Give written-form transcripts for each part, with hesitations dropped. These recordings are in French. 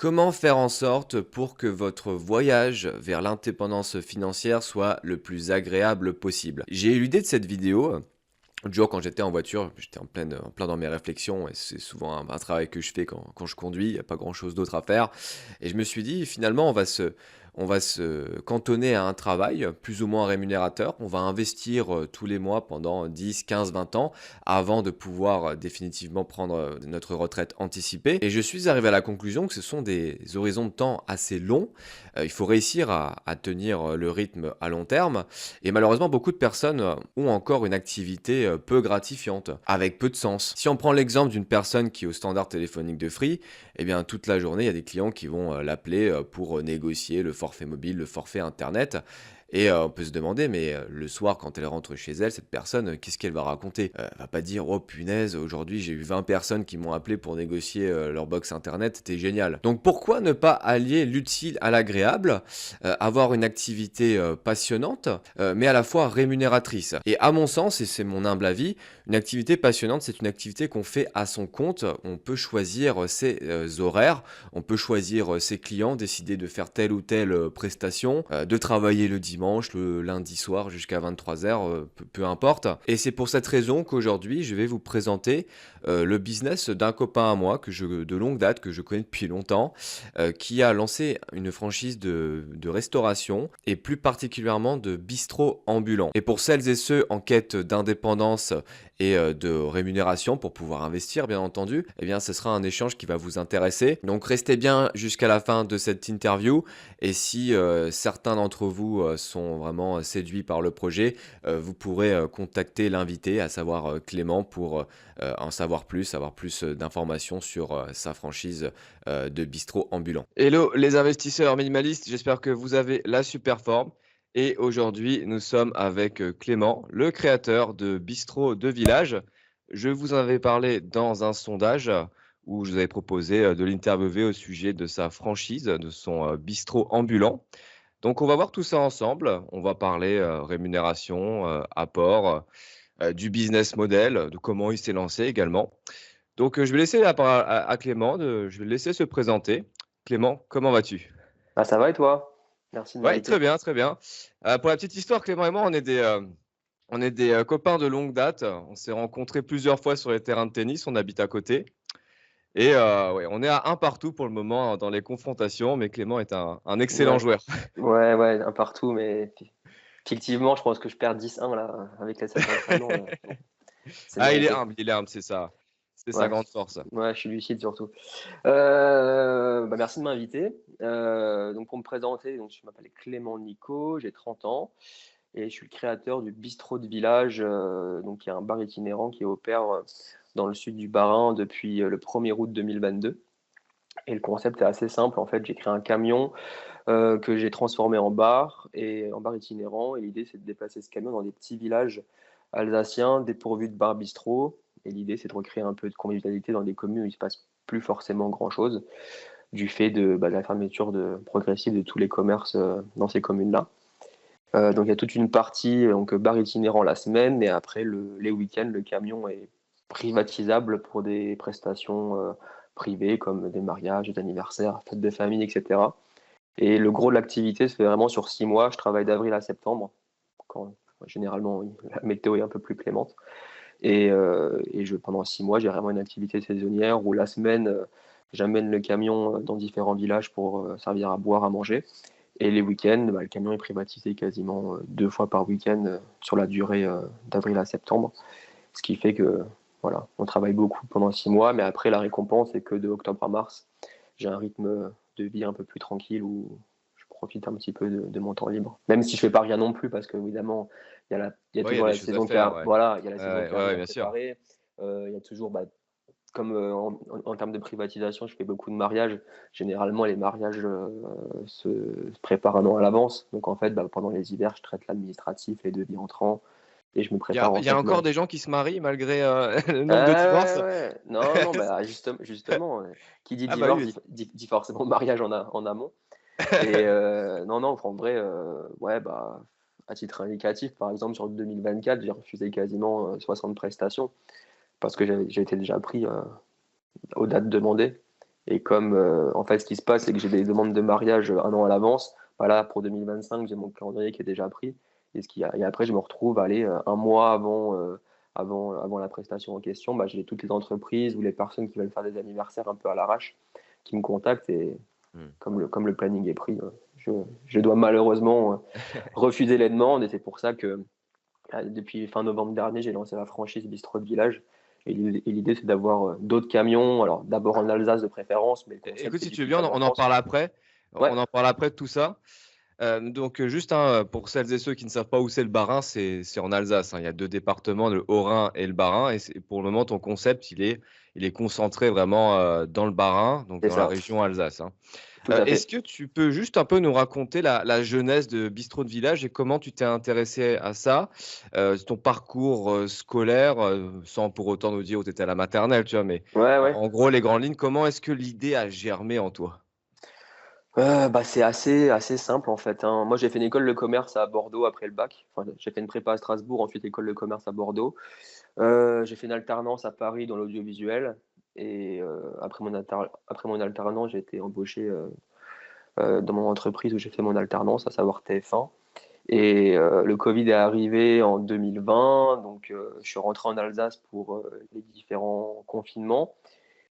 Comment faire en sorte pour que votre voyage vers l'indépendance financière soit le plus agréable possible? J'ai eu l'idée de cette vidéo, l'autre jour quand j'étais en voiture, j'étais en plein dans mes réflexions et c'est souvent un travail que je fais quand je conduis, il y a pas grand chose d'autre à faire et je me suis dit: «Finalement, on va se cantonner à un travail plus ou moins rémunérateur. On va investir, tous les mois pendant 10, 15, 20 ans avant de pouvoir, définitivement prendre, notre retraite anticipée» et je suis arrivé à la conclusion que ce sont des horizons de temps assez longs. Il faut réussir à tenir, le rythme à long terme et malheureusement, beaucoup de personnes, ont encore une activité, peu gratifiante, avec peu de sens. Si on prend l'exemple d'une personne qui est au standard téléphonique de Free, eh bien toute la journée, il y a des clients qui vont, l'appeler, pour, négocier le forfait mobile, le forfait internet et on peut se demander, mais, le soir quand elle rentre chez elle, cette personne, qu'est-ce qu'elle va raconter? Elle va pas dire: «Oh punaise, aujourd'hui j'ai eu 20 personnes qui m'ont appelé pour négocier, leur box internet, c'était génial». Donc pourquoi ne pas allier l'utile à l'agréable? Avoir une activité, passionnante, mais à la fois rémunératrice. Et à mon sens, et c'est mon humble avis, une activité passionnante, c'est une activité qu'on fait à son compte. On peut choisir, ses, horaires, on peut choisir, ses clients, décider de faire telle ou telle, prestation, de travailler le dimanche, le lundi soir jusqu'à 23h, peu importe. Et c'est pour cette raison qu'aujourd'hui, je vais vous présenter, le business d'un copain à moi de longue date, que je connais depuis longtemps, qui a lancé une franchise de restauration et plus particulièrement de bistrot ambulant. Et pour celles et ceux en quête d'indépendance et de rémunération pour pouvoir investir, bien entendu, eh bien, ce sera un échange qui va vous intéresser. Donc, restez bien jusqu'à la fin de cette interview. Et si certains d'entre vous sont vraiment séduits par le projet, vous pourrez contacter l'invité, à savoir Clément, pour en savoir plus, avoir plus d'informations sur sa franchise de bistrot ambulant. Hello les investisseurs minimalistes, j'espère que vous avez la super forme. Et aujourd'hui, nous sommes avec Clément, le créateur de Bistrot de Village. Je vous en avais parlé dans un sondage où je vous avais proposé de l'interviewer au sujet de sa franchise, de son bistrot ambulant. Donc on va voir tout ça ensemble. On va parler rémunération, apport, du business model, de comment il s'est lancé également. Donc, je vais laisser la parole à Clément, je vais le laisser se présenter. Clément, comment vas-tu? Ah, ça va et toi? Merci de Ouais, très m'inviter. bien, très bien. Pour la petite histoire, Clément et moi, on est des, copains de longue date. On s'est rencontrés plusieurs fois sur les terrains de tennis, on habite à côté et ouais, on est à un partout pour le moment dans les confrontations, mais Clément est un excellent Ouais, joueur. ouais, un partout, mais effectivement, je pense que je perds 10-1 là, avec les 7 entraînements là, bon, c'est Ah, mérité. il est humble, c'est ça. C'est sa Ouais, grande force. ouais, je suis lucide surtout. Bah, merci de m'inviter. Donc pour me présenter, donc je m'appelle Clément Nico, j'ai 30 ans et je suis le créateur du Bistrot de Village, donc qui est un bar itinérant qui opère, dans le sud du Bas-Rhin depuis, le 1er août 2022 et le concept est assez simple. En fait, j'ai créé un camion que j'ai transformé en bar itinérant et l'idée, c'est de déplacer ce camion dans des petits villages alsaciens dépourvus de bar bistrot et l'idée, c'est de recréer un peu de convivialité dans des communes où il se passe plus forcément grand-chose du fait de la fermeture progressive de tous les commerces, dans ces communes-là. Donc il y a toute une partie donc bar itinérant la semaine et après les week-ends, le camion est privatisable pour des prestations, privées comme des mariages, des anniversaires, fêtes de famille et cetera. Et le gros de l'activité se fait vraiment sur 6 mois. Je travaille d'avril à septembre, quand généralement la météo est un peu plus clémente. Pendant 6 mois, j'ai vraiment une activité saisonnière où la semaine, j'amène le camion dans différents villages pour servir à boire, à manger. Et les week-ends, bah, le camion est privatisé quasiment 2 fois par week-end sur la durée d'avril à septembre. Ce qui fait que voilà, on travaille beaucoup pendant 6 mois, mais après la récompense c'est que de octobre à mars, j'ai un rythme de vie un peu plus tranquille où je profite un petit peu de mon temps libre. Même si je fais pas rien non plus parce qu'évidemment, il y a Ouais, il y a toujours des la choses à saison faire, ouais. voilà, il y a la saison Ouais, qui ouais, ouais, arrive à bien sûr. préparer. Il y a toujours, bah, comme, en termes de privatisation, je fais beaucoup de mariages. Généralement, les mariages, se préparent 1 an à l'avance. Donc en fait, bah, pendant les hivers, je traite l'administratif, les devis entrants et je me prépare en Il y a fait encore le des gens qui se marient malgré, le nombre de divorces? ouais, ouais. Non, non, bah, justement, qui dit Ah bah, oui, divorce mais dit forcément mariage en amont non, non, en vrai, ouais, bah, à titre indicatif, par exemple, sur 2024, j'ai refusé quasiment, 60 prestations parce que j'ai été déjà pris, aux dates demandées Et comme en fait, ce qui se passe, c'est que j'ai des demandes de mariage un an à l'avance. Voilà, pour 2025, j'ai mon calendrier qui est déjà pris. Et après, je me retrouve aller un mois avant la prestation en question. Bah, j'ai toutes les entreprises ou les personnes qui veulent faire des anniversaires un peu à l'arrache qui me contactent. Et Mmh. comme le planning est pris, je dois malheureusement refuser les demandes. Et c'est pour ça que depuis fin novembre dernier, j'ai lancé la franchise Bistrot de Village. Et l'idée, c'est d'avoir d'autres camions. Alors, d'abord en Alsace de préférence, mais le concept, Écoute, c'est si du tu veux coup bien, faire en on en France. parle après. Ouais, On en parle après de tout ça. Donc, juste, hein, pour celles et ceux qui ne savent pas où c'est le Bas-Rhin, c'est en Alsace, hein. Il y a 2 départements, le Haut-Rhin et le Bas-Rhin et c'est pour le moment, ton concept, il est concentré vraiment, dans le Bas-Rhin, donc c'est dans la ça, région Alsace, hein. tout à Est-ce fait. que tu peux juste un peu nous raconter la genèse de Bistrot de Village et comment tu t'es intéressé à ça? Ton parcours, scolaire, sans pour autant nous dire où tu étais à la maternelle, tu vois? Mais Ouais, en ouais. en gros, les grandes lignes, comment est-ce que l'idée a germé en toi? Bah, c'est assez simple, en fait, hein. Moi, j'ai fait une école de commerce à Bordeaux après le bac. Enfin, j'ai fait une prépa à Strasbourg, ensuite école de commerce à Bordeaux. J'ai fait une alternance à Paris dans l'audiovisuel et après mon alternance, j'ai été embauché, dans mon entreprise où j'ai fait mon alternance, à savoir TF1. Et le Covid est arrivé en 2020, donc je suis rentré en Alsace pour, les différents confinements.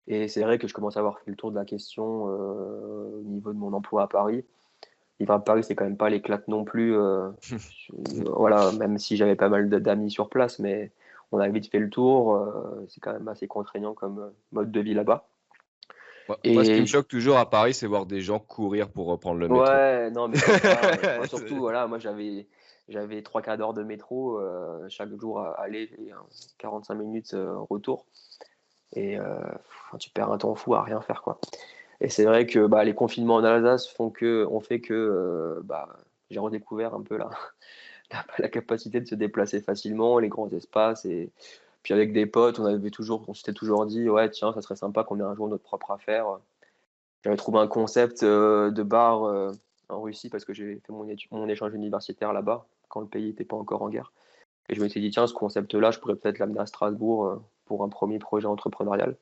Et c'est vrai que je commence à avoir fait le tour de la question, au niveau de mon emploi à Paris. Vivre à Paris, c'est quand même pas l'éclate non plus, voilà, même si j'avais pas mal d'amis sur place, mais on a vite fait le tour, c'est quand même assez contraignant comme, mode de vie là-bas. Moi, ce qui me Et choque toujours à Paris, c'est voir des gens courir pour reprendre le métro. ouais, non, mais c'est ça. Enfin, surtout, voilà, moi, j'avais 3/4 d'heure de métro, chaque jour à aller et 45 minutes, retour. Et enfin, tu perds un temps fou à rien faire, quoi. Et c'est vrai que, bah, les confinements en Alsace ont fait que, bah, j'ai redécouvert un peu la la capacité de se déplacer facilement, les grands espaces. Et puis avec des potes, on s'était toujours dit: «Ouais, tiens, ça serait sympa qu'on ait un jour notre propre affaire». J'avais trouvé un concept, de bar, en Russie parce que j'ai fait mon échange universitaire là-bas, quand le pays était pas encore en guerre. Et je m'étais dit: «Tiens, ce concept-là, je pourrais peut-être l'amener à Strasbourg, pour un premier projet entrepreneurial».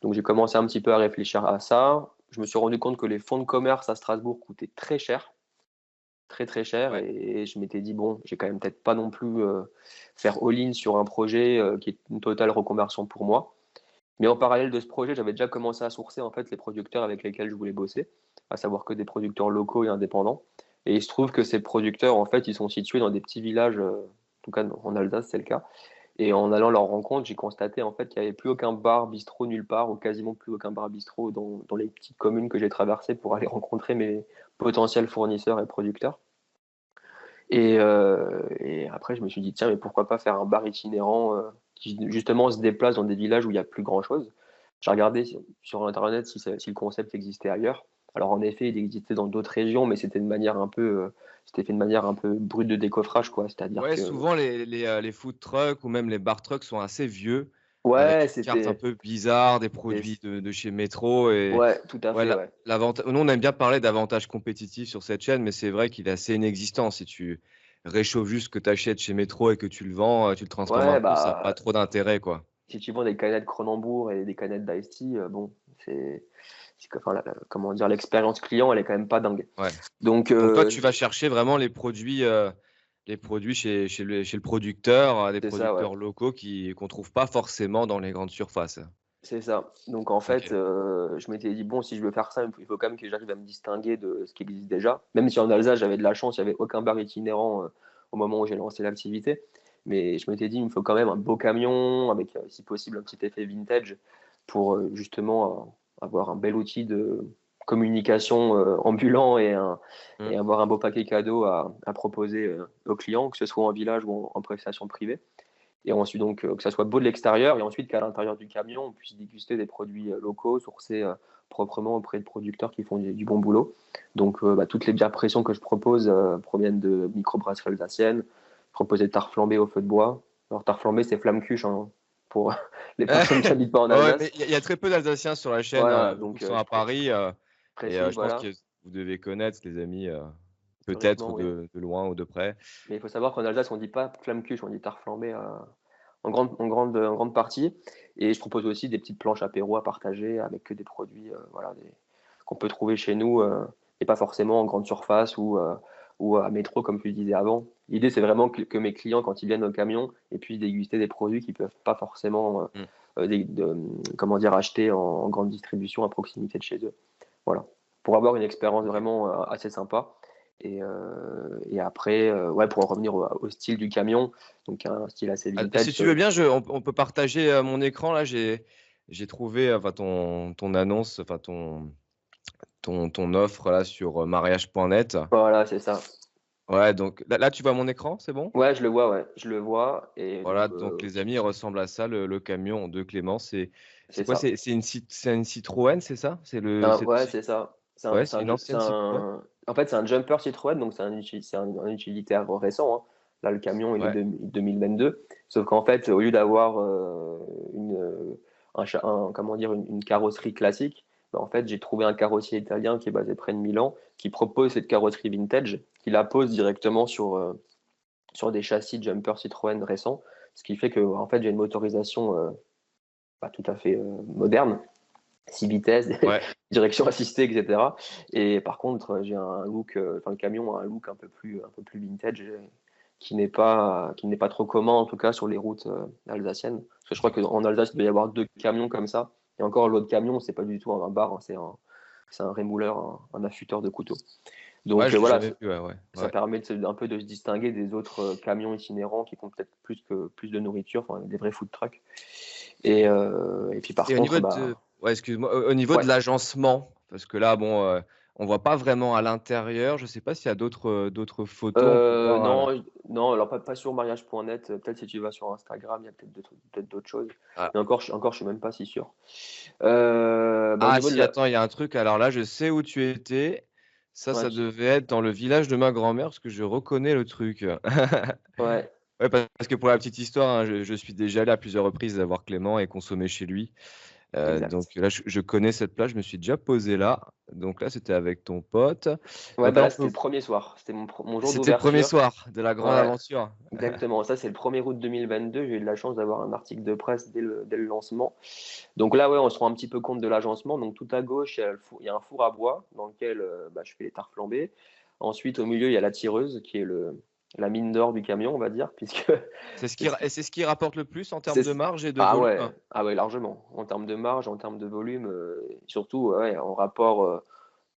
Donc j'ai commencé un petit peu à réfléchir à ça. Je me suis rendu compte que les fonds de commerce à Strasbourg coûtaient très cher, très, très cher. Ouais. Et je m'étais dit: «Bon, j'ai quand même peut-être pas non plus, faire all-in sur un projet, qui est une totale reconversion pour moi». Mais en parallèle de ce projet, j'avais déjà commencé à sourcer, en fait, les producteurs avec lesquels je voulais bosser, à savoir que des producteurs locaux et indépendants. Et il se trouve que ces producteurs, en fait, ils sont situés dans des petits villages, en tout cas en Alsace, c'est le cas. Et en allant à leur rencontre, j'ai constaté, en fait, qu'il y avait plus aucun bar bistrot nulle part, ou quasiment plus aucun bar bistrot dans les petites communes que j'ai traversées pour aller rencontrer mes potentiels fournisseurs et producteurs. Et après, je me suis dit: «Tiens, mais pourquoi pas faire un bar itinérant, qui justement se déplace dans des villages où il y a plus grand chose?» J'ai regardé sur internet si le concept existait ailleurs. Alors en effet, il existait dans d'autres régions, mais c'était fait de manière un peu brute de décoffrage, quoi. C'est-à-dire Ouais, que souvent les food trucks ou même les bar trucks sont assez vieux, avec ouais, une carte un peu bizarre, des produits c'est de chez Metro et ouais, tout à ouais, fait, ouais. nous, on aime bien parler d'avantages compétitifs sur cette chaîne, mais c'est vrai qu'il est assez inexistant. Si tu réchauffes juste ce que tu achètes chez Metro et que tu le vends, tu le transformes un Ouais, peu, ça a pas bah, trop d'intérêt, quoi. si tu vends des canettes Kronenbourg et des canettes d'Ice Tea, bon, c'est que enfin, comment dire? L'expérience client, elle est quand même pas dingue. Ouais. Donc Donc toi, tu vas chercher vraiment les produits chez le producteur, des c'est ça, ouais. producteurs locaux qu'on trouve pas forcément dans les grandes surfaces. C'est ça. Donc en fait, OK. je m'étais dit: «Bon, si je veux faire ça, il faut quand même que j'arrive à me distinguer de ce qui existe déjà». Même si en Alsace, j'avais de la chance, il y avait aucun bar itinérant, au moment où j'ai lancé l'activité. Mais je m'étais dit: «Il me faut quand même un beau camion avec, si possible, un petit effet vintage pour, justement, avoir un bel outil de communication, ambulant Mmh. et avoir un beau paquet cadeau à proposer, aux clients, que ce soit en village ou en prestation privée». Et ensuite donc, que ça soit beau de l'extérieur et ensuite qu'à l'intérieur du camion, on puisse déguster des produits, locaux, sourcés, proprement auprès de producteurs qui font du bon boulot. Donc, bah, toutes les bières pression que je propose, proviennent de microbrasseries alsaciennes. Je propose des tart flambées au feu de bois. Alors tart flambé, c'est flamme cuche, hein, pour les personnes qui habitent pas en Ouais, ouais, mais Alsace. il y a très peu d'Alsaciens sur la chaîne, Voilà, beaucoup donc, sont à je Paris, et précise, je pense voilà, que vous devez connaître les amis, peut-être historiquement, oui. de loin ou de près. Mais il faut savoir qu'en Alsace, on dit pas flamme cuche, on dit tart flambé, en grande partie. Et je propose aussi des petites planches apéro à partager avec que des produits voilà, qu'on peut trouver chez nous et pas forcément en grande surface ou à métro, comme tu disais avant. L'idée, c'est vraiment que mes clients, quand ils viennent au camion, et puissent déguster des produits qu'ils ne peuvent pas forcément Mm. comment dire, acheter en grande distribution à proximité de chez eux. Voilà. Pour avoir une expérience Ok. vraiment assez sympa. Et après, ouais, pour en revenir au style du camion, donc un style assez Ah, vintage. si tu veux bien, on peut partager mon écran là. J'ai trouvé enfin, ton annonce, enfin ton offre là sur mariage.net. Voilà, c'est ça. Ouais, donc là, tu vois mon écran, c'est bon? Ouais, je le vois, ouais, je le vois. Et Voilà, donc, donc les amis, il ressemble à ça, le camion de Clément. C'est c'est quoi? ça. C'est une Citroën, c'est ça? Ouais, c'est ça. Ouais, c'est une ancienne Citroën? En fait, c'est un jumper Citroën, donc c'est un utilitaire récent, hein. Là, le camion, il est Ouais. de 2022. Sauf qu'en fait, au lieu d'avoir comment dire, une carrosserie classique, bah, en fait, j'ai trouvé un carrossier italien qui est basé près de Milan, qui propose cette carrosserie vintage, qui la pose directement sur des châssis jumper Citroën récents. Ce qui fait que, en fait, j'ai une motorisation pas tout à fait moderne, 6 vitesses, Ouais. direction assistée, etc. Et par contre, j'ai un look, enfin le camion a un look un peu plus vintage qui n'est pas trop commun en tout cas sur les routes alsaciennes. Parce que je crois qu'en Alsace, il doit y avoir 2 camions comme ça. Et encore l'autre camion, c'est pas du tout un bar, hein, c'est un rémouleur, un affûteur de couteaux. Ouais, Donc je l'ai voilà, jamais vu, ouais, ouais, ça ouais. permet un peu de se distinguer des autres camions itinérants qui font peut-être plus de nourriture, enfin des vrais food trucks. Et puis par Et au contre, niveau bah de ouais, excuse-moi, au niveau ouais. de l'agencement, parce que là, bon, on voit pas vraiment à l'intérieur. Je sais pas s'il y a d'autres photos, on peut voir à la Non, non, alors pas sur mariage.net, peut-être si tu vas sur Instagram, il y a peut-être d'autres choses. ah Mais encore, je suis même pas si sûr. Bah, au ah niveau de si, la attends, il y a un truc, alors là, je sais où tu étais. ouais, Ça devait être dans le village de ma grand-mère, parce que je reconnais le truc. ouais, Ouais, parce que pour la petite histoire, hein, je suis déjà allé à plusieurs reprises voir Clément et consommer chez lui. Donc exact. là, je connais cette plage, je me suis déjà posé là. Donc là, c'était avec ton pote. Ouais, Donc bah, là, là, on c'était peut le premier soir, c'était mon jour c'était le premier d'ouverture. soir de la grande Ouais, aventure. exactement. Ça, c'est le 1er août 2022. J'ai eu de la chance d'avoir un article de presse dès le lancement. Donc là, ouais, on se rend un petit peu compte de l'agencement. Donc tout à gauche, il y a un four à bois dans lequel bah, je fais les tares flambées. Ensuite, au milieu, il y a la tireuse qui est la mine d'or du camion, on va dire, puisque c'est ce qui, C'est ce qui rapporte le plus en termes de c'est- marge et de volume? ah ouais, largement. En termes de marge, en termes de volume, surtout ouais, en rapport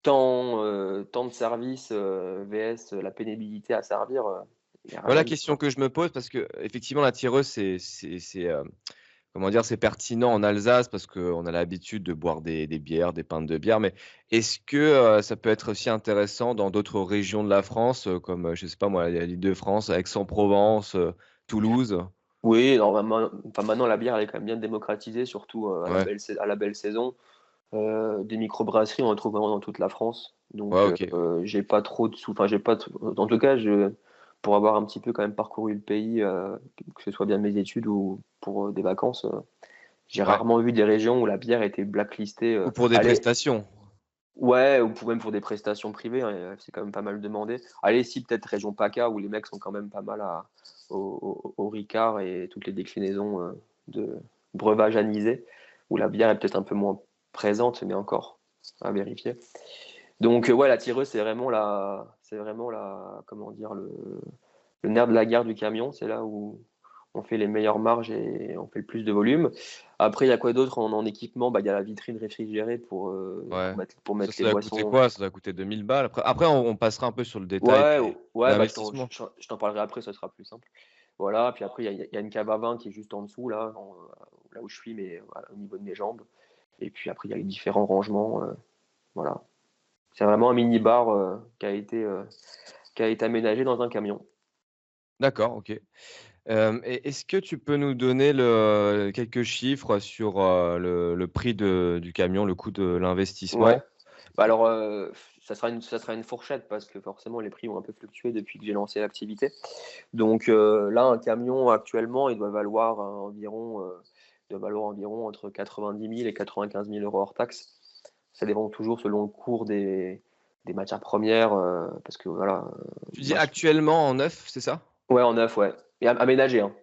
temps de service vs la pénibilité à servir, il n'y a rien Voilà à la dire, question quoi. que je me pose parce qu'effectivement la tireuse comment dire? C'est pertinent en Alsace parce qu'on a l'habitude de boire des bières, des pintes de bière, mais est-ce que, ça peut être aussi intéressant dans d'autres régions de la France, comme, je sais pas moi, il y a l'Île-de-France, Aix-en-Provence, Toulouse? Oui, normalement, enfin maintenant la bière elle est quand même bien démocratisée, surtout Ouais, à la belle saison. Des microbrasseries, on en trouve vraiment dans toute la France. ouais, Donc, OK. j'ai pas trop de sous. Enfin, j'ai pas. En tout cas, pour avoir un petit peu quand même parcouru le pays, que ce soit bien mes études ou pour des vacances, j'ai Ouais. rarement vu des régions où la bière était blacklistée. Ou pour des Allez, prestations? ouais, ou même pour des prestations privées, hein, c'est quand même pas mal demandé. Allez, si peut-être région PACA où les mecs sont quand même pas mal au Ricard et toutes les déclinaisons de breuvage anisé, où la bière est peut-être un peu moins présente, mais encore à vérifier. Donc ouais, la tireuse, comment dire, le nerf de la guerre du camion. C'est là où on fait les meilleures marges et on fait le plus de volume. Après, il y a quoi d'autre en équipement? Bah, il y a la vitrine réfrigérée Ouais. pour mettre les Ça a coûté boissons. quoi? Ça doit coûter 2 000 balles. Après on passera un peu sur le détail Ouais, des ouais, bah, l'investissement. je t'en parlerai après, ça sera plus simple. Voilà, puis après, il y a une cave à vin qui est juste en dessous, là où je suis, mais voilà, au niveau de mes jambes. Et puis après, il y a les différents rangements. Voilà. C'est vraiment un mini-bar qui a été aménagé dans un camion. D'accord, OK. Et est-ce que tu peux nous donner quelques chiffres sur, le prix du camion, le coût de Ouais. l'investissement? Bah alors, ça sera une fourchette parce que forcément les prix ont un peu fluctué depuis que j'ai lancé l'activité. Donc, là, un camion actuellement, il doit valoir environ entre 90 000 et 95 000 euros hors taxe. Ça dépend toujours selon le cours des matières premières, parce que voilà, Tu dis moi, actuellement en neuf, c'est ça? ouais, en neuf, ouais, et aménagé, hein.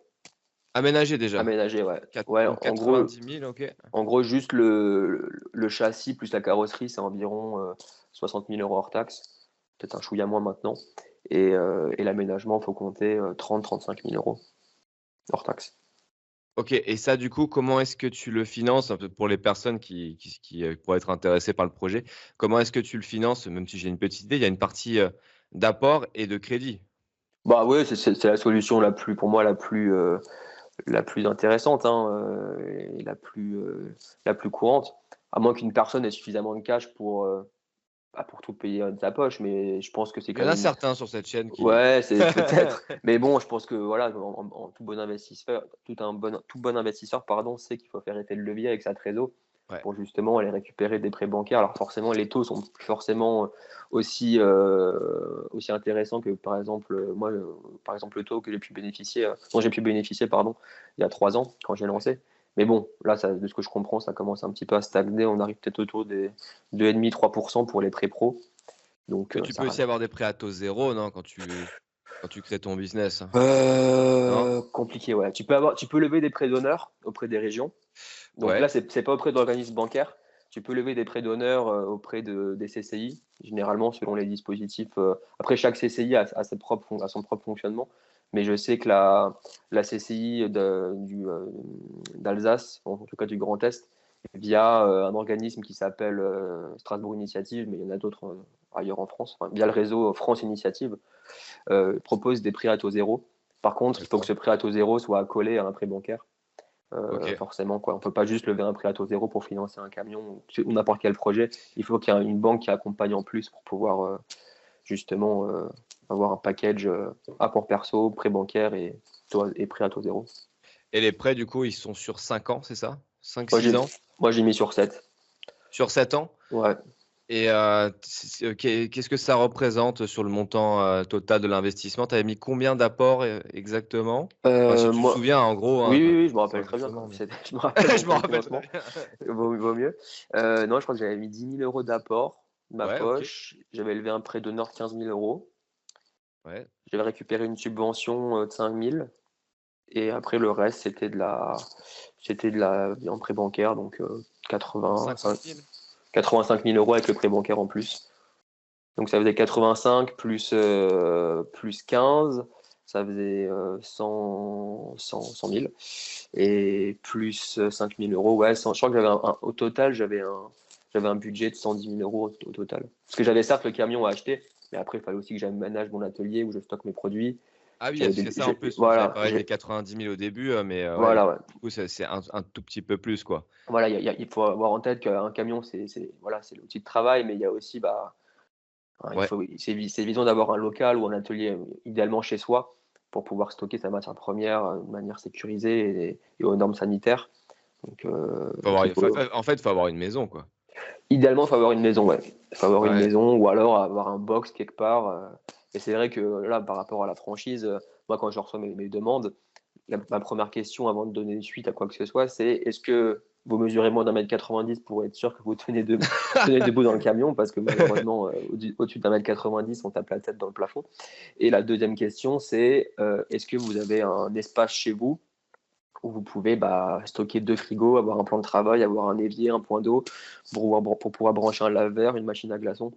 Aménagé déjà? aménagé, ouais. Quat Ouais, donc 90 000, OK. en gros, juste le châssis plus la carrosserie, c'est environ 60 000 euros hors taxe. Peut-être un chouïa moins maintenant. Et l'aménagement, il faut compter 30 000 – 35 000 euros hors taxe. OK, et ça, du coup, comment est-ce que tu le finances? Un peu pour les personnes qui pourraient être intéressées par le projet. Comment est-ce que tu le finances? Même si j'ai une petite idée, il y a une partie, d'apport et de crédit. Bah ouais, c'est la solution pour moi, la plus intéressante, hein, et la plus courante. À moins qu'une personne ait suffisamment de cash pour tout payer de sa poche, mais je pense que c'est Il y quand en a même. certains sur cette chaîne qui Ouais, c'est peut-être. Mais bon, je pense que voilà, en tout bon investisseur, pardon, sait qu'il faut faire effet de levier avec sa trésor ouais, pour justement aller récupérer des prêts bancaires. Alors forcément, les taux sont plus forcément aussi intéressants que par exemple, moi, par exemple, le taux que j'ai pu bénéficier, dont j'ai pu bénéficier, pardon, il y a 3 ans quand j'ai ouais. lancé. Mais bon, là, de ce que je comprends, ça commence un petit peu à stagner. On arrive peut-être autour des 2,5–3% pour les prêts pro. Donc, Mais tu ça peux aussi avoir des prêts à taux zéro, non? Quand tu crées ton business, non? Compliqué, ouais. Tu peux lever des prêts d'honneur auprès des régions. Donc là, Ouais, c'est pas auprès d'organismes bancaires. Tu peux lever des prêts d'honneur auprès des CCI, généralement selon les dispositifs. Après, chaque CCI a son propre fonctionnement. Mais je sais que la CCI d'Alsace, en tout cas du Grand Est, via un organisme qui s'appelle Strasbourg Initiative, mais il y en a d'autres ailleurs en France, enfin, via le réseau France Initiative, propose des prêts à taux zéro. Par contre, il faut que d'accord. ce prêt à taux zéro soit accolé à un prêt bancaire, OK. forcément, quoi. On peut pas juste lever un prêt à taux zéro pour financer un camion ou n'importe quel projet. Il faut qu'il y ait une banque qui accompagne en plus pour pouvoir justement avoir un package apport perso, prêt bancaire et prêt à taux zéro. Et les prêts, du coup, ils sont sur 5 ans, c'est ça? Cinq, Moi, six j'ai ans? moi, j'ai mis sur 7. Sur 7 ans? Ouais. Et qu'est-ce que ça représente sur le montant, total de l'investissement? Tu avais mis combien d'apports, exactement? Enfin, si tu te Moi, souviens, en gros, hein, oui, pas oui, oui, je me rappelle très bien exactement, mais je me rappelle mon je m'en premier rappelle très financement. bien. Vaut mieux. Non, je crois que j'avais mis 10 000 € d'apport de ma Ouais, OK, poche. J'avais levé un prêt d'honneur de 15 000 €. ouais, J'avais récupéré une subvention de 5 000. Et après, le reste, c'était un prêt bancaire, donc 50 000. 85 000 € avec le prêt bancaire en plus. Donc ça faisait 85 plus 15, ça faisait 100 000. Et plus 5 000 euros, ouais, je crois que au total, j'avais un budget de 110 000 euros au total. Parce que j'avais certes le camion à acheter, mais après, il fallait aussi que j'aménage mon atelier où je stocke mes produits. Ah oui, J'avais c'est ça en plus. J'avais voilà, parlé des 90 000 au début, mais ouais, voilà, ouais. du coup, c'est un tout petit peu plus, quoi. Voilà, il faut avoir en tête qu'un camion, voilà, c'est l'outil de travail, mais il y a aussi, bah, hein, Ouais, c'est évident d'avoir un local ou un atelier, idéalement chez soi, pour pouvoir stocker sa matière première de manière sécurisée et aux normes sanitaires. Donc, faut donc avoir il faut, en fait, faut avoir une maison, quoi. idéalement, il faut avoir une maison, ouais. Il faut avoir une Ouais, maison ou alors avoir un box quelque part. Et c'est vrai que là, par rapport à la franchise, moi, quand je reçois mes demandes, ma première question avant de donner suite à quoi que ce soit, c'est est-ce que vous mesurez moins d'1,90 m pour être sûr que vous tenez debout dans le camion? Parce que malheureusement, au-dessus d'1,90 m, on tape la tête dans le plafond. Et la deuxième question, c'est est-ce que vous avez un espace chez vous où vous pouvez stocker 2 frigos, avoir un plan de travail, avoir un évier, un point d'eau, pour pouvoir brancher un lave-verre, une machine à glaçons,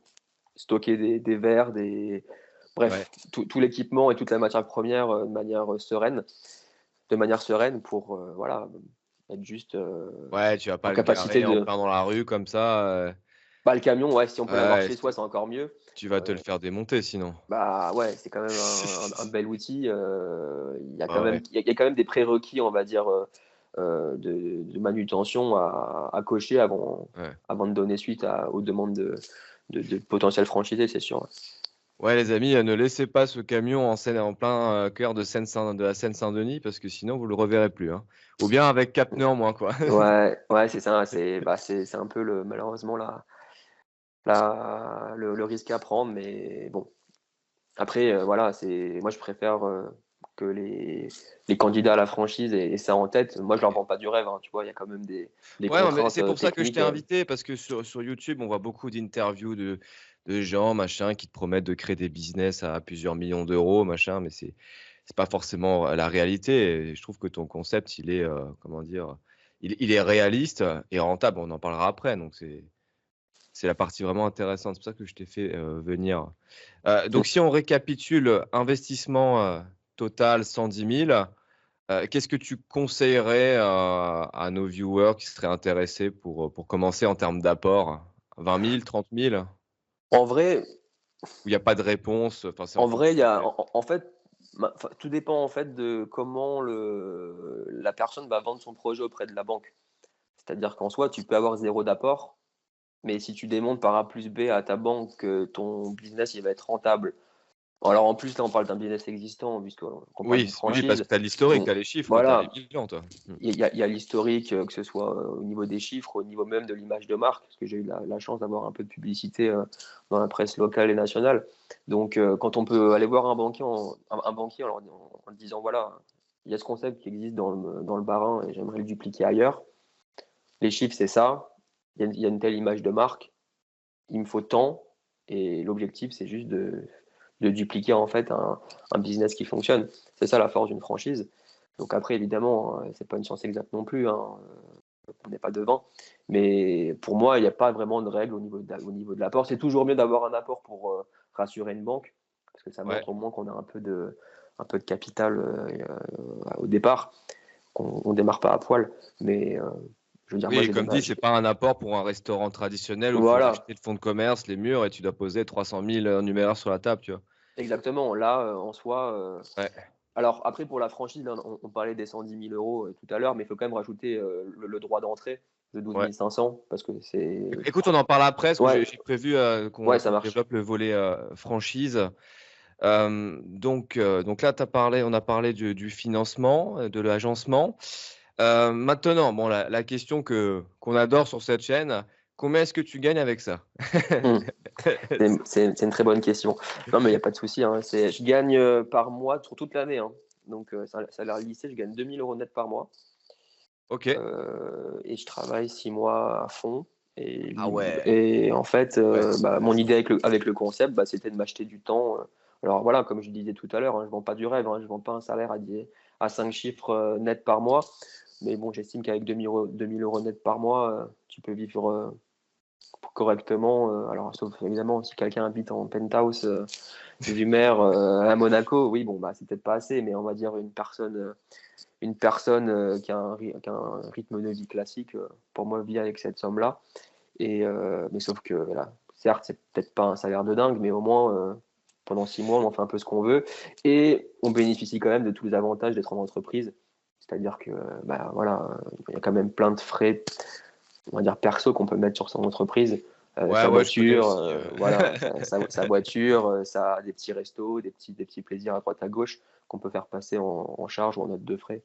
stocker des verres, ouais, bref, tout l'équipement et toute la matière première de manière sereine pour voilà, être juste ouais, tu vas en pas le capacité garer en de. plein dans la rue comme ça, Le camion, ouais, si on peut l'avoir ouais, chez soi, c'est encore mieux. tu vas te le Euh, faire démonter sinon. Bah ouais, c'est quand même un bel outil. Ouais, ouais, Il y a quand même des prérequis, on va dire, de manutention à cocher ouais. avant de donner suite aux demandes de potentiels franchisés, c'est sûr. Ouais, les amis, ne laissez pas ce camion en plein, cœur de la Seine-Saint-Denis parce que sinon vous le reverrez plus, hein. Ou bien avec quatre pneus en moins, quoi. Ouais, ouais, c'est ça. C'est un peu malheureusement le risque à prendre, mais bon. Après, voilà, moi je préfère que les candidats à la franchise aient ça en tête. Moi, je leur vends pas du rêve, hein, tu vois, il y a quand même des Ouais, non, mais contraintes c'est pour ça que je t'ai techniques. invité parce que sur YouTube, on voit beaucoup d'interviews de gens, machin, qui te promettent de créer des business à plusieurs millions d'euros, machin, mais c'est pas forcément la réalité et je trouve que ton concept, il est, comment dire? Il est réaliste et rentable. On en parlera après, donc c'est la partie vraiment intéressante. C'est pour ça que je t'ai fait, venir. Donc si on récapitule, investissement, total 110 000. Qu'est-ce que tu conseillerais, à nos viewers qui seraient intéressés pour commencer en termes d'apport? 20 000, 30 000? En vrai, Où il y a pas de réponse, enfin, c'est en En vrai, il y fonction a des en fait, enfin, tout dépend en fait de comment la personne va vendre son projet auprès de la banque. C'est-à-dire qu'en soi, tu peux avoir zéro d'apport, mais si tu démontres par A plus B à ta banque que ton business, il va être rentable. Alors en plus, là, on parle d'un business existant qu'on parle oui, d'une oui, parce franchise. que tu as l'historique, Donc tu as les chiffres, tu as les voilà, bilans, toi. Mmh. il y a l'historique, que ce soit, au niveau des chiffres, au niveau même de l'image de marque, parce que j'ai eu la chance d'avoir un peu de publicité, dans la presse locale et nationale. Donc, quand on peut aller voir un banquier en disant: «Voilà, il y a ce concept qui existe dans le Bas-Rhin et j'aimerais le dupliquer ailleurs. Les chiffres, c'est ça. Il y a une telle image de marque. Il me faut tant et l'objectif, c'est juste de dupliquer, en fait, un business qui fonctionne». C'est ça la force d'une franchise. Donc après évidemment, c'est pas une science exacte non plus, hein, on n'est pas devin. Mais pour moi, il n'y a pas vraiment de règle au niveau de l'apport. C'est toujours mieux d'avoir un apport pour, rassurer une banque, parce que ça Ouais. montre au moins qu'on a un peu de capital, au départ, qu'on ne démarre pas à poil. Mais, je veux dire, moi, Oui, j'ai comme dit, c'est pas un apport pour un restaurant traditionnel où il faut voilà, racheter le fonds de commerce, les murs et tu dois poser 300 000 en numéraire sur la table, tu vois? exactement. Là, en soi, Ouais, alors après pour la franchise, là, on parlait des 110 000 € tout à l'heure, mais il faut quand même rajouter, le droit d'entrée de ouais. 12 500 parce que Écoute, on en parle après parce que ouais, j'ai prévu, ouais, ça qu'on marche. développe le volet, franchise. Donc là, on a parlé du financement, de l'agencement. Maintenant, bon, la question qu'on adore sur cette chaîne, combien est-ce que tu gagnes avec ça? Mmh. C'est une très bonne question. Non, mais il y a pas de souci, hein. Je gagne, par mois sur toute l'année, hein. Donc, salaire lissé, je gagne 2 000 € net par mois, OK. et je travaille 6 mois à fond Ah ouais, et en fait, ouais. bah, mon idée avec le concept, bah, c'était de m'acheter du temps, alors voilà, comme je disais tout à l'heure, hein, je vends pas du rêve, hein, je vends pas un salaire à 5 chiffres, net par mois. Mais bon, j'estime qu'avec 2 000 € net par mois, tu peux vivre, correctement, alors sauf évidemment si quelqu'un habite en penthouse, vue mer, à Monaco, oui, bon, bah, c'est peut-être pas assez, mais on va dire une personne, qui a un rythme de vie classique, pour moi vit avec cette somme-là mais sauf que voilà, certes, c'est peut-être pas un salaire de dingue, mais au moins, pendant 6 mois, on en fait un peu ce qu'on veut et on bénéficie quand même de tous les avantages d'être en entreprise. C'est-à-dire que, bah, voilà, il y a quand même plein de frais, on va dire perso qu'on peut mettre sur son entreprise, Ouais, sa ouais, je connais voiture, aussi, voilà, sa voiture, ça des petits restos, des petits plaisirs à droite à gauche qu'on peut faire passer en charge ou en note de frais,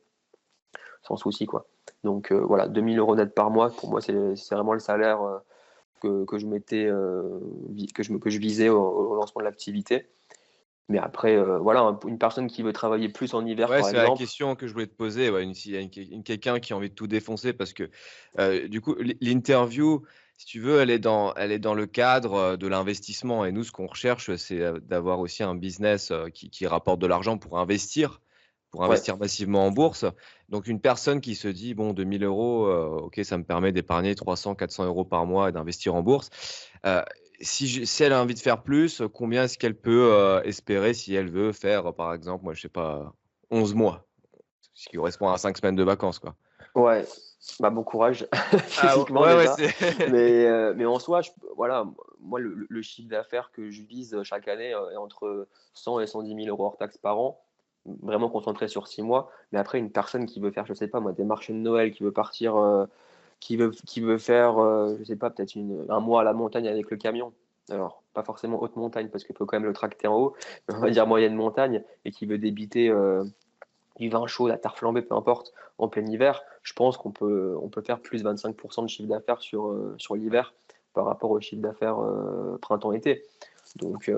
sans souci, quoi. Donc, voilà, 2 000 € net par mois, pour moi, c'est vraiment le salaire, que je mettais, que je visais au lancement de l'activité. Mais après, voilà, une personne qui veut travailler plus en hiver, ouais, par c'est la exemple. question que je voulais te poser, ouais, s'il y a quelqu'un qui a envie de tout défoncer parce que, du coup, l'interview, si tu veux, elle est dans le cadre, de l'investissement et nous, ce qu'on recherche, c'est, d'avoir aussi un business, qui rapporte de l'argent pour Ouais, investir massivement en bourse. Donc une personne qui se dit: «Bon, 2 000 €, OK, ça me permet d'épargner 300-400 € par mois et d'investir en bourse». Heu, si elle a envie de faire plus, combien est-ce qu'elle peut, espérer si elle veut faire, par exemple, moi, je sais pas, 11 mois? Ce qui correspond à 5 semaines de vacances, quoi. ouais, bah, bon courage Ah physiquement ouais, ouais, déjà. c'est Mais en soi, voilà, moi, le chiffre d'affaires que je vise, chaque année, est entre 100 et 110 000 € hors taxes par an, vraiment concentré sur 6 mois. Mais après, une personne qui veut faire, je sais pas moi, des marchés de Noël, qui veut partir, qui veut faire, je sais pas, peut-être un mois à la montagne avec le camion. Alors, pas forcément haute montagne parce qu'il faut quand même le tracter en haut, mais on va dire moyenne montagne et qui veut débiter, du vin chaud, la tarte flambée, peu importe, en plein hiver, je pense qu'on peut faire plus 25 de chiffre d'affaires sur l'hiver par rapport au chiffre d'affaires, printemps-été. Donc,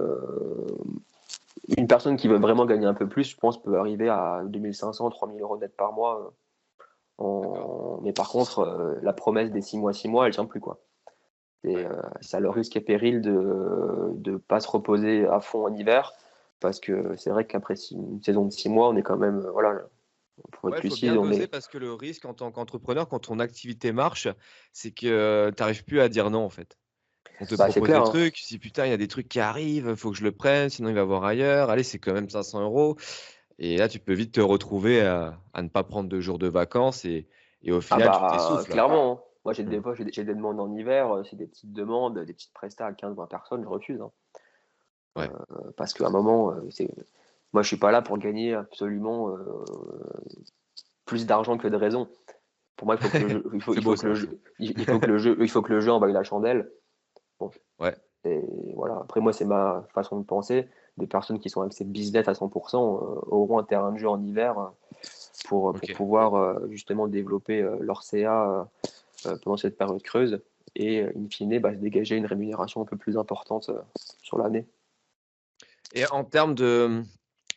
une personne qui veut vraiment gagner un peu plus, je pense, peut arriver à 2 500-3 000 € net par mois, d'accord. mais par contre, la promesse des 6 mois, elle tient plus, quoi. Ouais. Ça a le risque et péril de pas se reposer à fond en hiver, parce que c'est vrai qu'après une saison de 6 mois, on est quand même, voilà, pour Ouais, être il faut lucide, bien on doser est parce que le risque en tant qu'entrepreneur, quand ton activité marche, c'est que tu arrives plus à dire non, en fait. On te bah, c'est propose clair, des hein. trucs, tu dis: «Putain, il y a des trucs qui arrivent, faut que je le prenne, sinon il va voir ailleurs. Allez, c'est quand même 500 €» et là, tu peux vite te retrouver à ne pas prendre de jours de vacances et au Ah final, tu bah, t'essouffles. clairement, hein. Moi, Mmh. j'ai des demandes en hiver, c'est des petites demandes, des petites prestats à 15-20 personnes, je refuse, hein. Ouais, Parce qu'à un moment, c'est moi, je suis pas là pour gagner absolument, plus d'argent que de raison. Pour moi, il faut que le jeu c'est beau que ça le aussi. jeu il faut que le jeu en vaille la chandelle. Bon, Ouais, et voilà. Après moi, c'est ma façon de penser. Des personnes qui sont axées business à 100 auront un terrain de jeu en hiver, pour OK. pouvoir, justement développer, leur CA, pendant cette période creuse et in fine, bah, se dégager une rémunération un peu plus importante, sur l'année. Et en termes de,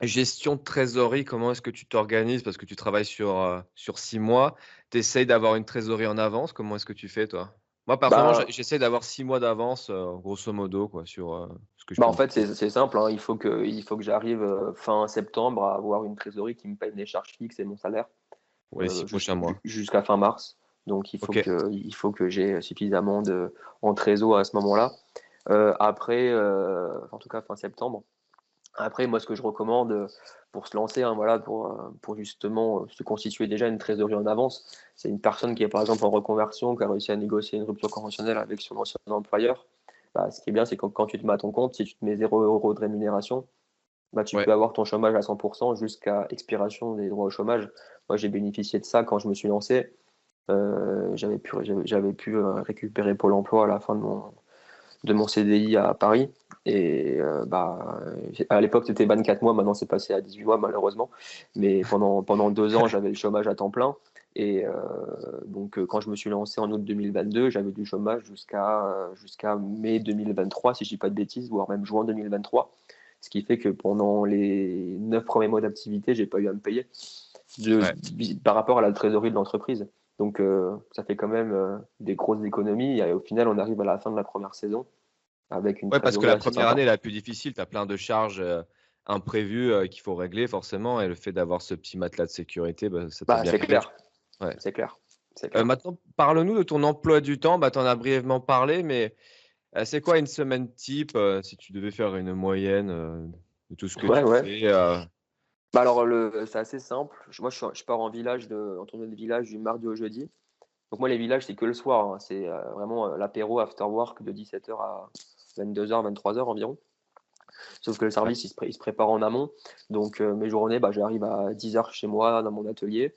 gestion de trésorerie, comment est-ce que tu t'organises? Parce que tu travailles sur 6 mois. Tu essayes d'avoir une trésorerie en avance? Comment est-ce que tu fais toi? Moi, personnellement, Bah j'essaie d'avoir 6 mois d'avance, grosso modo quoi, sur, ce que je Bah, peux en me fait, permettre. c'est simple, hein, il faut que j'arrive, fin septembre à avoir une trésorerie qui me paye mes charges fixes et mon salaire, Pour les 6 prochains mois. jusqu'à fin mars. Donc OK, il faut que j'ai suffisamment en trésor à ce moment-là. Après, en tout cas fin septembre. Après, moi, ce que je recommande, pour se lancer, hein, voilà, pour justement, se constituer déjà une trésorerie en avance, c'est une personne qui est, par exemple, en reconversion, qui a réussi à négocier une rupture conventionnelle avec son ancien employeur. Bah, ce qui est bien, c'est que quand tu te mets à ton compte, si tu te mets 0 € de rémunération, bah, tu peux ouais. avoir ton chômage à 100 jusqu'à expiration des droits au chômage. Moi, j'ai bénéficié de ça quand je me suis lancé. J'avais pu, récupérer Pôle emploi à la fin de mon CDI à Paris. Et bah, à l'époque, c'était 24 mois, maintenant c'est passé à 18 mois, malheureusement. Mais pendant 2 ans, j'avais le chômage à temps plein. Et donc, quand je me suis lancé en août 2022, j'avais du chômage jusqu'à mai 2023, si je dis pas de bêtises, voire même juin 2023. Ce qui fait que pendant les 9 premiers mois d'activité, j'ai pas eu à me payer Ouais. par rapport à la trésorerie de l'entreprise. Donc, ça fait quand même des grosses économies. Et au final, on arrive à la fin de la première saison avec une Ouais, parce que trésorerie la assez première année sympa. est la plus difficile. Tu as plein de charges, imprévues, qu'il faut régler forcément et le fait d'avoir ce petit matelas de sécurité, bah, ça t'aide Bah, bien c'est aidé, clair, tu ouais. c'est clair, c'est clair. Maintenant, parle-nous de ton emploi du temps. Bah, tu en as brièvement parlé, mais, c'est quoi une semaine type, si tu devais faire une moyenne, de tout ce que Ouais, tu ouais. fais, Bah, alors c'est assez simple. Moi, je pars en tournée de village du mardi au jeudi. Donc moi, les villages, c'est que le soir, hein. C'est, vraiment, l'apéro after work de 17 h à 22 h, 23 h environ. Sauf que le ouais, service, il se prépare en amont. Donc mes journées, bah, j'arrive à 10 h chez moi dans mon atelier.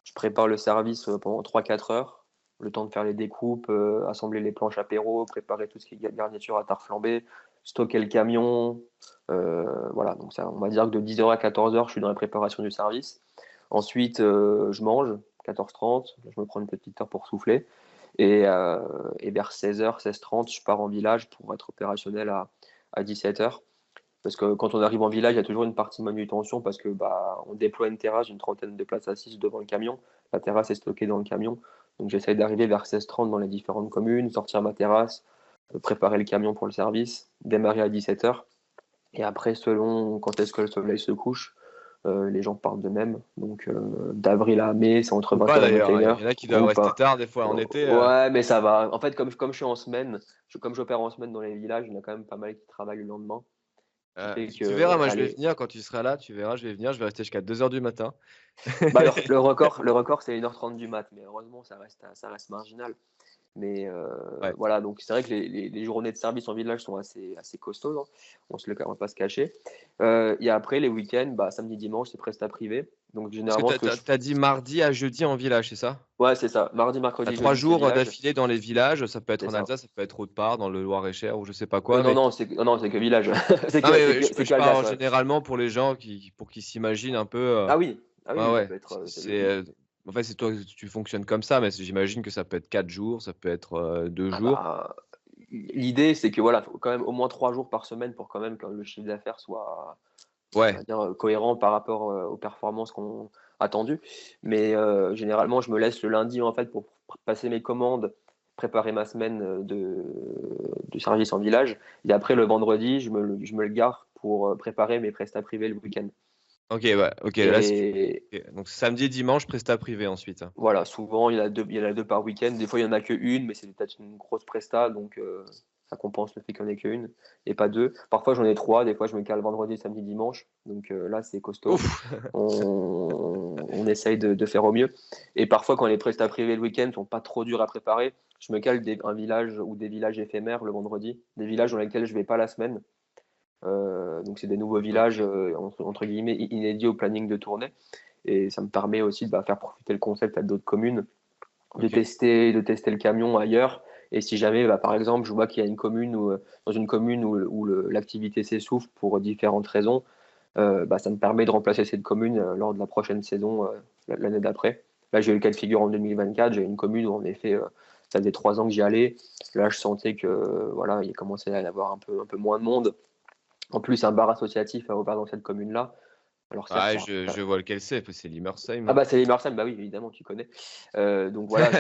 Je prépare le service, pendant 3-4 heures, le temps de faire les découpes, assembler les planches apéro, préparer tout ce qui est garniture à tarte flambée, stocker le camion, voilà, donc ça, on va dire que de 10 h à 14 h, je suis dans la préparation du service. Ensuite, je mange, 14h30, je me prends une petite heure pour souffler et vers 16 h, 16h30, je pars en village pour être opérationnel à 17 h. Parce que quand on arrive en village, il y a toujours une partie manutention parce que bah, on déploie une terrasse d'une trentaine de places assises devant le camion. La terrasse est stockée dans le camion. Donc j'essaie d'arriver vers 16h30 dans les différentes communes, sortir ma terrasse, préparer le camion pour le service, démarrer à 17 h. Et après, selon quand est-ce que le soleil se couche, les gens partent de même. Donc d'avril à mai, c'est entre ou pas 20 h et d'ailleurs, hein. Il y 21 h en a qui doivent ou rester pas. tard des fois en été, Ouais, mais ça va. En fait, comme je suis en semaine, comme j'opère en semaine dans les villages, il y en a quand même pas mal qui travaillent le lendemain. Ce qui fait tu verras, que, moi je vais allez, venir quand tu seras là, tu verras, je vais venir, je vais rester jusqu'à 2 heures du matin. bah, le record, c'est 1h30 du mat, mais heureusement, ça reste marginal. Mais Ouais. voilà, donc c'est vrai que les journées de service en village sont assez costaudes, hein. On va pas se cacher. Et après, les week-ends, bah, samedi, dimanche, c'est prestat privé. Donc Parce que généralement, ce que je tu dit mardi à jeudi en village, c'est ça? ouais, c'est ça. Mardi, Tu as mercredi, 3 jeudi, c'est jours, village. d'affilée dans les villages, ça peut être C'est en ça. Alsace, ça peut être autre part, dans le Loir-et-Cher ou je sais pas quoi, Non, mais non, c'est que village. non, mais C'est je que parle Alsace, ouais. généralement pour les gens pour qu'ils s'imaginent un peu, Ah oui, ah oui, ouais, oui, ça ouais, peut être, c'est, en fait, c'est toi, tu fonctionnes comme ça, mais j'imagine que ça peut être 4 jours, ça peut être, 2 ah jours. bah, l'idée, c'est que voilà, faut quand même au moins 3 jours par semaine pour quand même que le chiffre d'affaires soit, on va Ouais, dire, cohérent par rapport, aux performances qu'on attendues. Mais généralement, je me laisse le lundi, en fait, pour passer mes commandes, préparer ma semaine, de service en village et après le vendredi, je me le garde pour préparer mes prestats privés le week-end. OK, ouais, OK, là, Et OK. Donc samedi et dimanche, presta privé ensuite, hein? voilà, souvent il y en a deux par week-end. Des fois, il y en a qu'une, mais c'est peut-être une grosse presta, donc ça compense le fait qu'il y en ait qu'une et pas deux. Parfois, j'en ai trois. Des fois, je me cale vendredi, samedi, dimanche. Donc là, c'est costaud. Ouf! On essaye de faire au mieux. Et parfois, quand les prestats privés le week-end sont pas trop durs à préparer, je me cale un village ou des villages éphémères le vendredi, des villages dans lesquels je vais pas la semaine. Donc c'est des nouveaux villages OK. entre guillemets inédits au planning de tournée. Et ça me permet aussi de faire profiter le concept à d'autres communes, de OK. tester le camion ailleurs. Et si jamais, par exemple, je vois qu'il y a une commune dans une commune où l'activité s'essouffle pour différentes raisons, ça me permet de remplacer cette commune lors de la prochaine saison, l'année d'après. Là, j'ai eu le cas de figure en 2024. J'ai une commune où, en effet, ça faisait 3 ans que j'y allais. Là, je sentais que voilà, il commençait à y avoir un peu moins de monde. En plus, un bar associatif a ouvert dans cette commune-là. Alors certes, Ah, je vois lequel c'est l'Immersheim, ah non? bah, c'est les Mersem, bah oui, évidemment, tu connais. Donc voilà,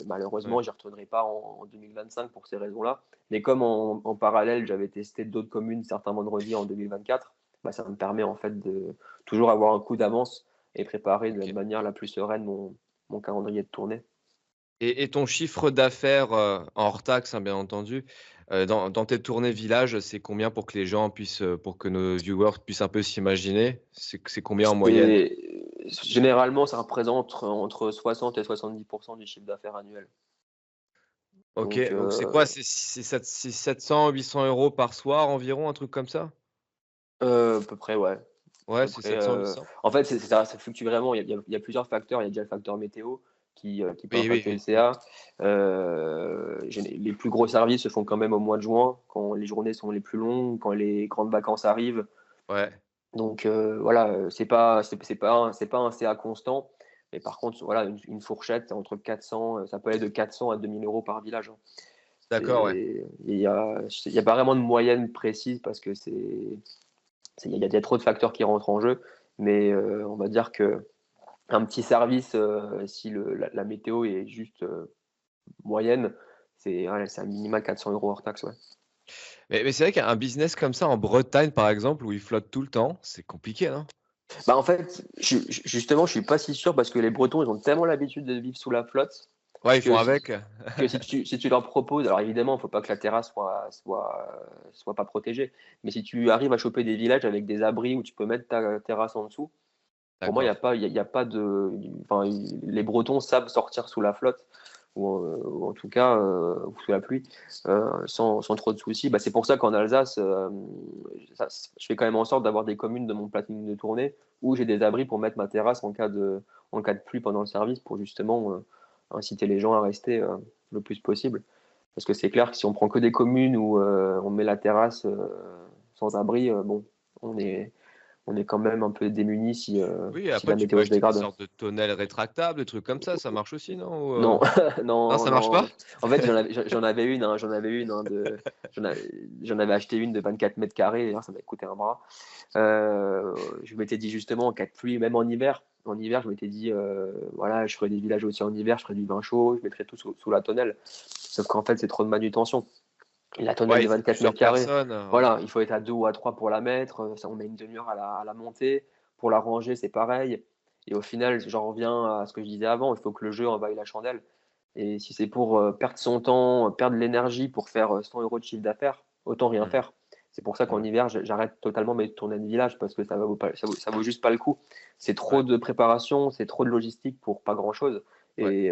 malheureusement, Ouais. j'y retournerai pas en 2025 pour ces raisons-là. Mais comme en parallèle, j'avais testé d'autres communes certains vendredis en 2024, ça me permet en fait de toujours avoir un coup d'avance et préparer de la OK. manière la plus sereine mon calendrier de tournée. Et ton chiffre d'affaires, hors taxe, hein, bien entendu, dans tes tournées village, c'est combien pour que les gens puissent, pour que nos viewers puissent un peu s'imaginer? C'est combien en moyenne? Généralement, ça représente entre 60 et 70% du chiffre d'affaires annuel. OK, Donc, donc c'est quoi? C'est 700-800 € par soir environ, un truc comme ça? à peu près, ouais. À Ouais, peu c'est près, 700-800? en fait, ça fluctue vraiment. Il y a plusieurs facteurs. Il y a déjà le facteur météo qui peut Oui, oui, impacter le oui. CA. Les plus gros services se font quand même au mois de juin, quand les journées sont les plus longues, quand les grandes vacances arrivent. Ouais, Donc voilà, c'est pas un CA constant. Mais par contre, voilà, une fourchette entre 400, ça peut aller de 400 à 2 000 € par village, hein. d'accord, ouais. Il y a pas vraiment de moyenne précise parce que il y a trop de facteurs qui rentrent en jeu. Mais on va dire que un petit service, si la météo est juste moyenne, c'est un minima 400 € hors taxe, ouais. Mais c'est vrai qu'un business comme ça en Bretagne, par exemple, où il flotte tout le temps, c'est compliqué, non? En fait, justement, je suis pas si sûr parce que les Bretons, ils ont tellement l'habitude de vivre sous la flotte Ouais, ils font que si avec? que si tu leur proposes, alors évidemment, il ne faut pas que la terrasse soit pas protégée, mais si tu arrives à choper des villages avec des abris où tu peux mettre ta terrasse en dessous, pour moi, il y a D'accord. pas il y a il y a pas de enfin, les Bretons savent sortir sous la flotte ou en tout cas, ou sous la pluie, sans trop de soucis. C'est pour ça qu'en Alsace, je fais quand même en sorte d'avoir des communes de mon planning de tournée où j'ai des abris pour mettre ma terrasse en cas de pluie pendant le service pour justement, inciter les gens à rester, le plus possible. Parce que c'est clair que si on prend que des communes où, on met la terrasse, sans abri, bon, on est on est quand même un peu démunis si, Oui, si après la tu peux météo se acheter des dégrade. sortes de tonnelles rétractables, des trucs comme ça marche aussi, non? Ou, Non, non, non, ça marche non. pas? En fait, j'en avais une, hein, j'en avais acheté une de 24 mètres carrés, d'ailleurs ça m'a coûté un bras. Je m'étais dit justement en cas de pluie, même en hiver, je m'étais dit, voilà, je ferais des villages aussi en hiver, je ferais du vin chaud, je mettrais tout sous la tonnelle. Sauf qu'en fait, c'est trop de manutention. Et la tonnelle Ouais, de il faut 24 mètres plusieurs carrés, personnes, ouais. voilà, il faut être à 2 ou à 3 pour la mettre, ça on met une demi-heure à la monter. Pour la ranger, c'est pareil. Et au final, j'en reviens à ce que je disais avant, il faut que le jeu envahisse la chandelle. Et si c'est pour perdre son temps, perdre de l'énergie pour faire 100 € de chiffre d'affaires, autant rien Mmh. faire. C'est pour ça qu'en Mmh. hiver, j'arrête totalement mes tournées de village parce que ça vaut juste pas le coup. C'est trop Ouais, de préparation, c'est trop de logistique pour pas grand-chose. ouais, Et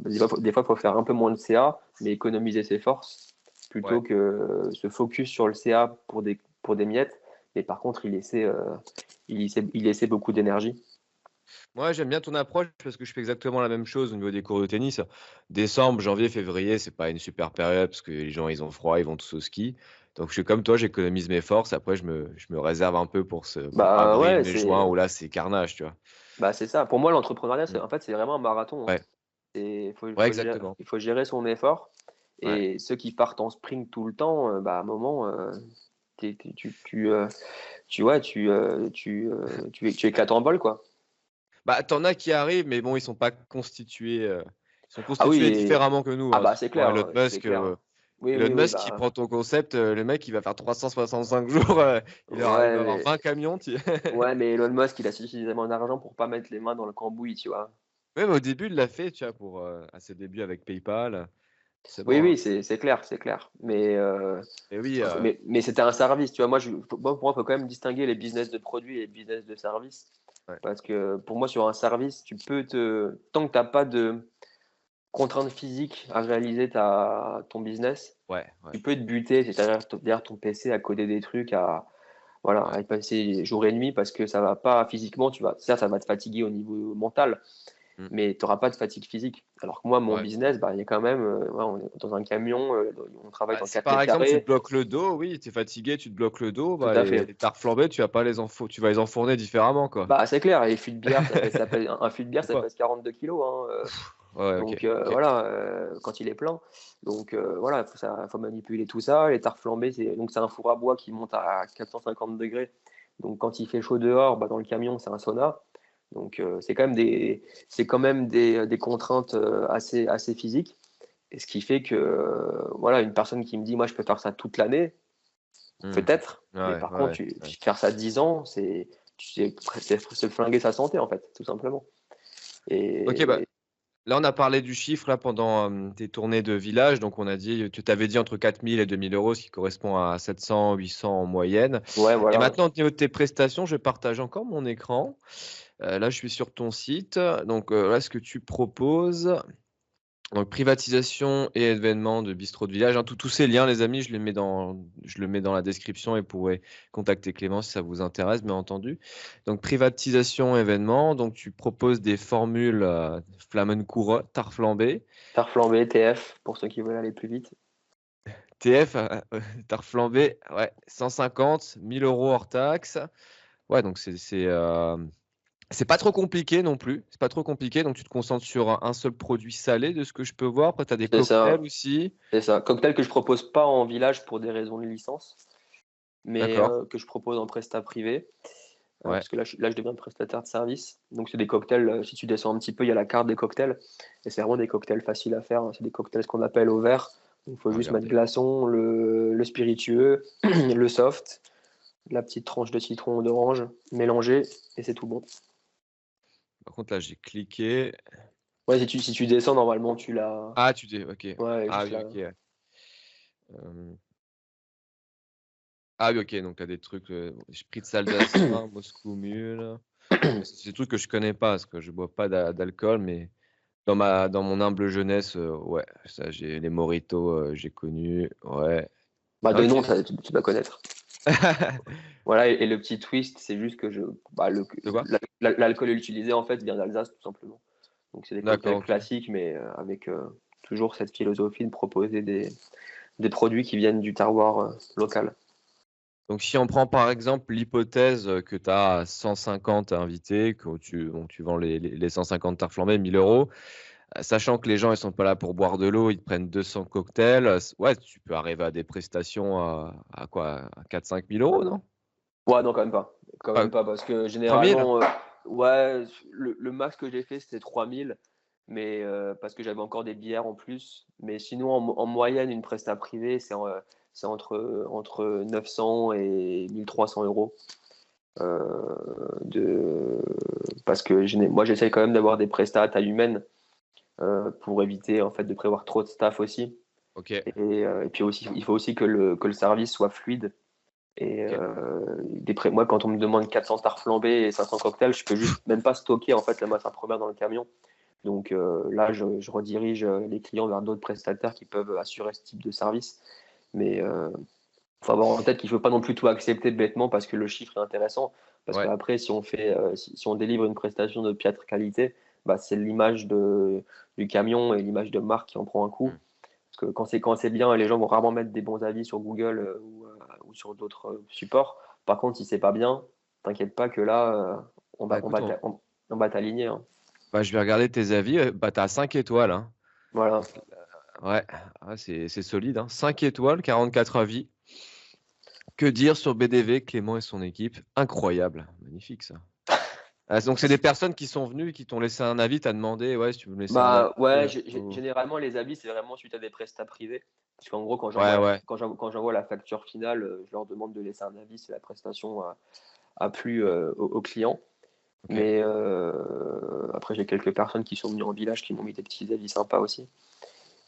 des fois, il faut faire un peu moins de CA, mais économiser ses forces plutôt ouais. que se focus sur le CA pour des miettes. Mais par contre, il laissait beaucoup d'énergie. Moi, j'aime bien ton approche parce que je fais exactement la même chose au niveau des cours de tennis. Décembre, janvier, février, c'est pas une super période parce que les gens, ils ont froid, ils vont tous au ski. Donc je suis comme toi, j'économise mes forces. Après, je me réserve un peu pour avril, Ouais, mai, juin où là, c'est carnage, tu vois? c'est ça. Pour moi, l'entrepreneuriat, Mmh. c'est vraiment un marathon, hein. Ouais, Il faut, ouais, faut gérer, exactement. il faut gérer son effort. Ouais. Et ceux qui partent en sprint tout le temps, à un moment, ouais, tu éclates en vol, quoi. Bah, tu as qui arrivent, mais bon, ils sont Ah oui, constitués différemment que nous, hein. c'est Bon, clair, Elon hein, c'est Musk, clair. Oui, Elon oui, oui, Musk, il bah, prend ton concept, le mec, il va faire 365 jours, il va ouais, avoir mais 20 camions, tu ouais, mais Elon Musk, il a suffisamment d'argent pour pas mettre les mains dans le cambouis, tu vois? Ouais, mais au début, il l'a fait, tu vois, à ses débuts avec PayPal, c'est Oui, bon, hein. oui, c'est clair, c'est clair. Et oui, Mais c'était un service, tu vois? Pour moi, il faut quand même distinguer les business de produits et les business de services. ouais, Parce que pour moi, sur un service, tant que tu as pas de contraintes physiques à réaliser ton business, ouais, ouais, tu peux te buter, c'est-à-dire derrière ton PC à coder des trucs, voilà, ouais, à y passer jour et nuit parce que ça va pas physiquement, certes, ça va te fatiguer au niveau mental, mmh, mais tu auras pas de fatigue physique. Alors que moi, mon ouais. business, bah, il y a quand même, ouais, on est dans un camion, on travaille Bah, dans si 4 par mètres exemple, tu te carrés. bloques le dos, oui, tu es fatigué, tu te bloques le dos, Tout bah, à les fait. tarte flambées, tu vas les enfourner différemment, quoi. Bah, c'est clair, et les fûts de bière, ça pèse un fût de bière, Ou ça pas. pèse 42 kilos, hein, Ouais, OK, donc OK. voilà, quand il est plein. Donc voilà, faut manipuler tout ça. Les tares flambées, c'est un four à bois qui monte à 450 degrés. Donc quand il fait chaud dehors, bah, dans le camion, c'est un sauna. Donc c'est quand même des contraintes, assez physiques, et ce qui fait que, voilà, une personne qui me dit: «Moi, je peux faire ça toute l'année», Mmh. peut-être, mais Ouais, par contre, ouais, ouais. faire ça 10 ans, c'est se flinguer sa santé, en fait, tout simplement. OK, bah, Et là, on a parlé du chiffre, là, pendant, tes tournées de village, donc on a dit tu t'avais dit entre 4 000 et 2 000 €, ce qui correspond à 700-800 en moyenne. ouais, Et voilà, ouais. maintenant, au niveau de tes prestations, je partage encore mon écran. Là, je suis sur ton site, donc là, ce que tu proposes. Donc privatisation et événements de bistrot de village, hein, tous ces liens, les amis, je le mets dans la description et vous pourrez contacter Clément si ça vous intéresse, bien entendu. Donc privatisation, événements, donc tu proposes des formules, Flammekuchen, tarte flambée, Tarte flambée, TF, pour ceux qui veulent aller plus vite. TF, tarte flambée, ouais, 150, 1 000 € hors taxes. Ouais, donc c'est pas trop compliqué non plus, c'est pas trop compliqué, donc tu te concentres sur un seul produit salé de ce que je peux voir. Après tu as des C'est cocktails ça, aussi. c'est ça. Cocktail que je propose pas en village pour des raisons de licence, mais D'accord, que je propose en prestat privé, ouais. parce que là, je deviens prestataire de service. Donc c'est des cocktails, si tu descends un petit peu, il y a la carte des cocktails, et c'est vraiment des cocktails faciles à faire, hein. C'est des cocktails, ce qu'on appelle au verre. Il faut On va juste mettre regarder. glaçon, le spiritueux, le soft, la petite tranche de citron ou d'orange, mélanger, et c'est tout bon. Par contre, là, j'ai cliqué. Ouais, si tu descends, normalement, tu l'as. Ah, tu dis, OK. Ouais, Ah juste oui, là. OK, ouais. Ah oui, OK, donc tu as des trucs, spritz alsacien, Moscou Mule. C'est des trucs que je connais pas parce que je bois pas d'alcool, mais dans mon humble jeunesse, ouais, ça j'ai les mojitos, j'ai connu, ouais. Bah, de OK. nom, tu dois connaître. Voilà, et le petit twist, c'est juste que De quoi? l'alcool utilisé, en fait, vient d'Alsace, tout simplement. Donc c'est des D'accord, cocktails OK. classiques, mais avec, toujours cette philosophie de proposer des produits qui viennent du terroir, local. Donc si on prend par exemple l'hypothèse, que tu as 150 invités, que tu vends les 150 tartes flambées, 1 000 €. Sachant que les gens, ils sont pas là pour boire de l'eau, ils te prennent 200 cocktails, ouais, tu peux arriver à des prestations à quoi? À 4 000-5 000 €, non? Ouais, non, quand même pas. Quand Pas même pas, parce que 3 000? généralement, ouais, le max que j'ai fait, c'était 3 000, mais parce que j'avais encore des bières en plus. Mais sinon, en moyenne, une presta privée, c'est entre 900 et 1 300 €. De Parce que moi, j'essaye quand même d'avoir des prestats à taille humaine, pour éviter, en fait, de prévoir trop de staff aussi. OK, Et puis aussi, il faut aussi que le service soit fluide. Et OK. moi, quand on me demande 400 tartes flambées et 500 cocktails, je peux juste même pas stocker, en fait, la matière première dans le camion. Donc là, je redirige, les clients vers d'autres prestataires qui peuvent assurer ce type de service. Mais faut avoir en tête qu'il faut pas non plus tout accepter bêtement parce que le chiffre est intéressant. Parce Ouais, qu'après, si on délivre une prestation de piètre qualité, bah, c'est l'image du camion et l'image de marque qui en prend un coup. mmh, Parce que quand c'est bien, les gens vont rarement mettre des bons avis sur Google, ou sur d'autres, supports. Par contre, si c'est pas bien, t'inquiète pas que là, on bah, va on écoute, va t'a on va t'aligner, hein. je vais regarder tes avis, bah, tu as 5 étoiles, hein. Voilà. Donc ouais, ah, c'est solide, hein. 5 étoiles, 44 avis. Que dire sur BDV, Clément et son équipe? Incroyable, magnifique ça. Ah, donc c'est des personnes qui sont venues, qui t'ont laissé un avis, tu as demandé: «Ouais, si tu veux me laisser un avis», Bah, ouais, ou généralement, les avis, c'est vraiment suite à des prestats privés. Parce qu'en gros, Ouais, ouais. quand j'envoie la facture finale, je leur demande de laisser un avis si la prestation a plu, au client. OK. Mais après, j'ai quelques personnes qui sont venues en village qui m'ont mis des petits avis sympas aussi.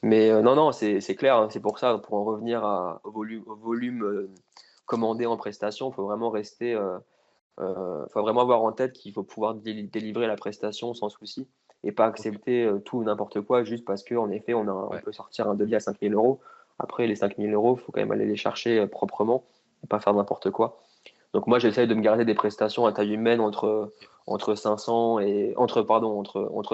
Mais non, non, c'est clair, hein, c'est pour ça, pour en revenir au volume, commandé en prestation, il faut vraiment rester, faut vraiment avoir en tête qu'il faut pouvoir délivrer la prestation sans souci et pas OK. accepter, tout ou n'importe quoi juste parce qu'en effet, on Ouais. peut sortir un devis à 5 000 €. Après les 5 000 €, il faut quand même aller les chercher, proprement et pas faire n'importe quoi. Donc moi, j'essaye de me garder des prestations à taille humaine OK. entre 500 et entre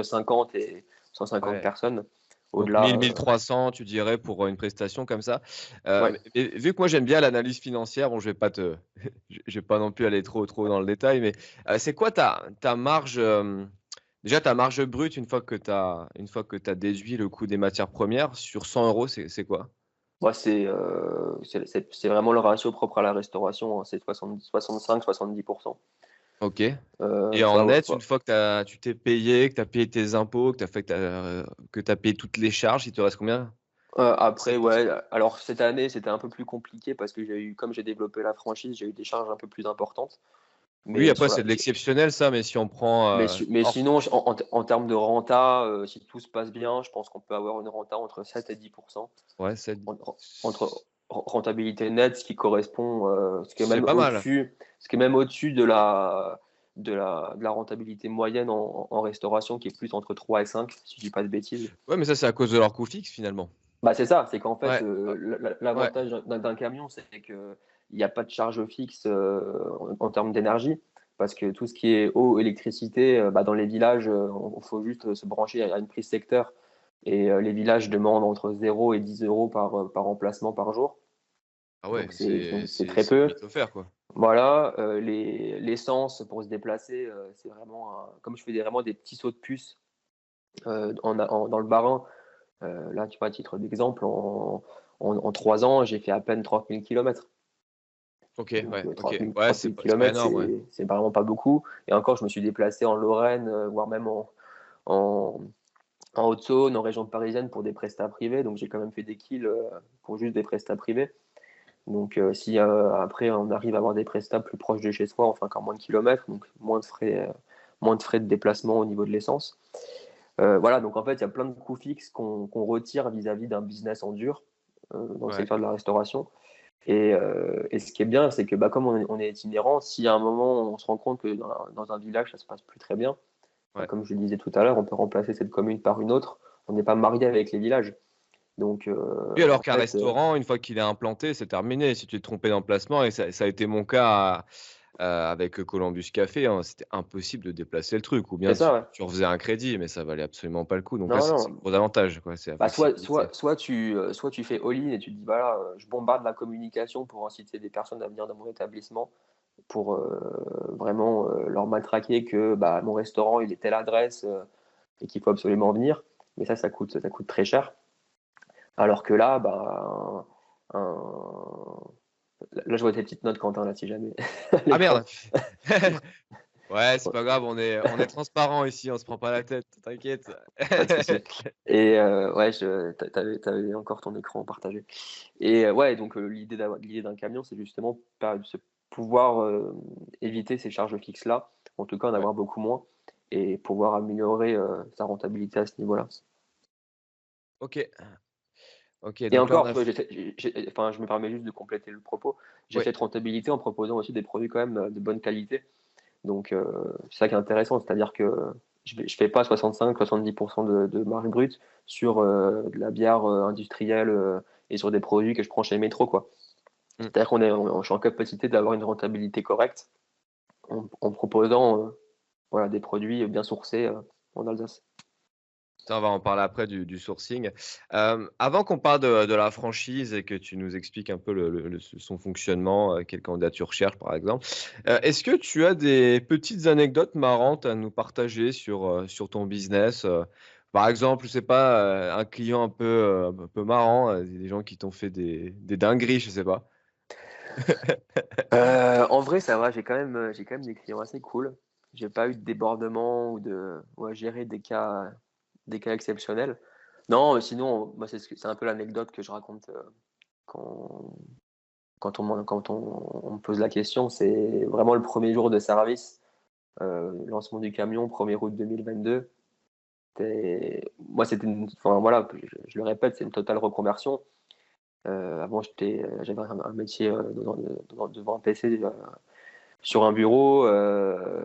50 et 150 Ouais. personnes. Donc Au-delà, 1000-1300, tu dirais, pour, une prestation comme ça? ouais. Mais vu que moi j'aime bien l'analyse financière, bon je vais pas te je vais pas non plus aller trop dans le détail, mais, c'est quoi ta marge, déjà ta marge brute une fois que tu as déduit le coût des matières premières sur 100 €, c'est quoi? Moi, c'est vraiment le ratio propre à la restauration, hein, c'est 65-70. OK, et en net, une fois que tu t'es payé, que tu as payé tes impôts, que tu as fait que tu as payé toutes les charges, il te reste combien? Après 7 ouais, alors cette année, c'était un peu plus compliqué parce que comme j'ai développé la franchise, j'ai eu des charges un peu plus importantes. Oui, Mais après sur la c'est de l'exceptionnel ça, mais si on prend, mais hors sinon, en termes de renta, si tout se passe bien, je pense qu'on peut avoir une renta entre 7 et 10. ouais, 7 En ren Entre rentabilité nette, ce qui correspond, c'est pas mal. ce qui est même au-dessus de la rentabilité moyenne en restauration qui est plus entre 3 et 5 si je dis pas de bêtises. Ouais, mais ça, c'est à cause de leurs coûts fixes, finalement. Bah, c'est ça, c'est qu'en fait, Ouais, ouais, l'avantage d'un camion, c'est qu'il y a pas de charge fixe, en termes d'énergie. Parce que tout ce qui est eau, électricité, bah, dans les villages, faut juste se brancher à une prise secteur et les villages demandent entre 0 et 10 € par emplacement par jour. ah Donc ouais, c'est très c'est peu. limite offert, quoi. Voilà, l'essence pour se déplacer, c'est vraiment comme je fais vraiment des petits sauts de puce, dans le Bas-Rhin, là, tu vois, à titre d'exemple, en 3 ans, j'ai fait à peine 30 000 kilomètres. OK, Donc ouais, OK. 30 000 Ouais, 30 000 c'est pas kilomètres, énorme, ouais. c'est vraiment pas beaucoup et encore, je me suis déplacé en Lorraine, voire même en en Haute-Saône, en région parisienne pour des prestats privés, donc j'ai quand même fait des kills, pour juste des prestats privés. Donc si, après on arrive à avoir des prestats plus proches de chez soi, on fait encore moins de kilomètres, donc moins de frais de déplacement au niveau de l'essence. Voilà, donc en fait, il y a plein de coûts fixes qu'on retire vis-à-vis d'un business en dur, dans le Ouais, secteur de la restauration et ce qui est bien, c'est que, bah, comme on est itinérant, si à un moment on se rend compte que dans un village ça se passe plus très bien, bah, ouais. comme je le disais tout à l'heure, on peut remplacer cette commune par une autre. On n'est pas marié avec les villages. Donc Oui, alors en qu'un fait, restaurant, une fois qu'il est implanté, c'est terminé. Si tu te trompé d'emplacement et ça a été mon cas, avec, Columbus Café, hein, c'était impossible de déplacer le truc ou c'est bien ça, ouais. tu refaisais un crédit, mais ça valait absolument pas le coup. Donc là, Non, c'est le non, gros avantage, quoi, c'est la bah, flexibilité. soit tu fais all-in et tu te dis: «Voilà, je bombarde la communication pour inciter des personnes à venir dans mon établissement». Pour, vraiment, leur matraquer que, bah, mon restaurant, il est telle adresse, et qu'il faut absolument venir. Mais ça coûte très cher. Alors que là, bah, là, je vois tes petites notes, Quentin, là, si jamais à Ah l'écran. merde! Ouais, c'est pas grave, on est transparent ici, on se prend pas la tête, t'inquiète. Pas de souci. Et ouais, tu avais encore ton écran partagé. Et ouais, donc l'idée d'un camion, c'est justement pas se pouvoir, éviter ces charges fixes-là, en tout cas en Ouais, avoir beaucoup moins et pouvoir améliorer, sa rentabilité à ce niveau-là. OK, OK, Et donc là, on encore, a tu vois, f enfin, je me permets juste de compléter le propos. J'ai ouais, cette rentabilité en proposant aussi des produits quand même, de bonne qualité. Donc c'est ça qui est intéressant, c'est-à-dire que je fais pas 65-70 de marge brute sur, de la bière, industrielle, et sur des produits que je prends chez Métro, quoi. mmh. C'est-à-dire je suis en capacité d'avoir une rentabilité correcte en proposant, voilà, des produits bien sourcés, en Alsace. Ça, on va en parler après du sourcing. Avant qu'on parle de la franchise et que tu nous expliques un peu son fonctionnement, quelle candidature cherche, par exemple. Est-ce que tu as des petites anecdotes marrantes à nous partager sur ton business? Par exemple, je sais pas, un client un peu marrant, des gens qui t'ont fait des dingueries, je sais pas? En vrai, ça va, j'ai quand même des clients assez cool. J'ai pas eu de débordement ou à gérer des cas exceptionnels. Non, sinon, moi, c'est un peu l'anecdote que je raconte, quand quand on me pose la question. C'est vraiment le premier jour de service, lancement du camion, 1er août 2022. C'était enfin, voilà, je le répète, c'est une totale reconversion. Avant, j'avais un métier, devant un PC, sur un bureau.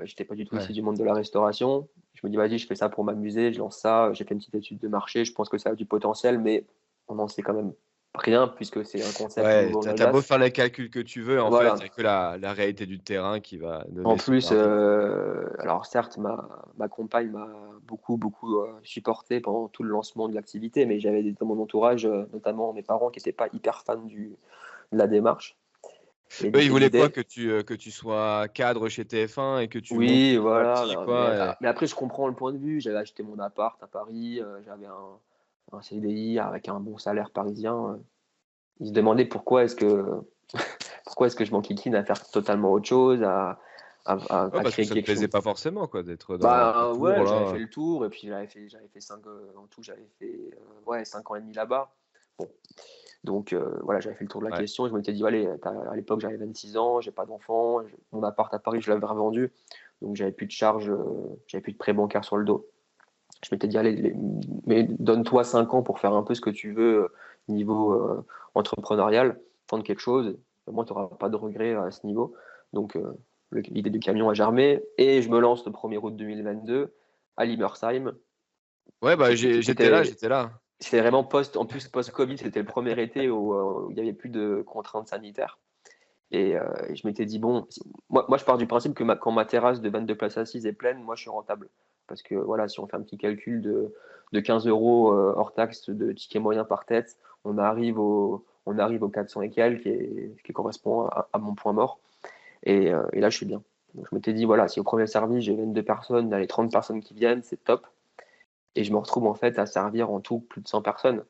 J'étais pas du tout issu Ouais. du monde de la restauration. Je me dis: «Vas-y, je fais ça pour m'amuser, je lance ça». J'ai fait une petite étude de marché, je pense que ça a du potentiel, mais on n'en sait quand même rien puisque c'est un concept Ouais, nouveau en tu beau Alsace. faire les calculs que tu veux, en fait, Voilà. il y a que la réalité du terrain qui va En donner son plus, verdict. alors certes, ma compagne m'a beaucoup, supporté pendant tout le lancement de l'activité, mais j'avais dans mon entourage, notamment mes parents qui étaient pas hyper fans de la démarche et Eux, ils et de voulaient quoi? l'idée. Que tu sois cadre chez TF1 et que tu montes Oui, petit à voilà, petit, non, quoi, et mais après je comprends le point de vue. J'avais acheté mon appart à Paris, j'avais un CDI avec un bon salaire parisien. Ils se demandaient pourquoi est-ce que je m'enquiquine à faire totalement autre chose, ouais, à parce que créer ça te quelque plaisait chose. pas forcément, quoi, d'être dans ton Bah, tour, ouais, j'avais fait là. le tour et puis j'avais fait 5, en tout j'avais fait, ouais, 5 ans et demi là-bas. Bon, donc voilà, j'avais fait le tour de la Ouais. question. Je m'étais dit: «Allez, à l'époque, j'avais 26 ans, j'ai pas d'enfant, mon appart à Paris, je l'avais revendu, donc j'avais plus de charges, j'avais plus de prêt bancaire sur le dos». Je m'étais dit: «Allez, mais donne-toi 5 ans pour faire un peu ce que tu veux, niveau, entrepreneurial, tente quelque chose, au moins tu auras pas de regrets à ce niveau». Donc l'idée du camion a germé et je me lance le 1er août 2022 à Limmersheim. Ouais, bah, C'était j'étais là, c'était j'étais là. c'était vraiment en plus post-Covid, c'était le premier été où il y avait plus de contraintes sanitaires et je m'étais dit: «Bon», moi je pars du principe que quand ma terrasse de 22 places assises est pleine, moi je suis rentable. Parce que voilà, si on fait un petit calcul de 15 €, hors taxe de ticket moyen par tête, on arrive aux 400 et quelques, ce qui correspond à mon point mort et là je suis bien. Donc je m'étais dit: «Voilà, si au premier service j'ai 22 personnes, là les 30 personnes qui viennent, c'est top» et je me retrouve en fait à servir en tout plus de 100 personnes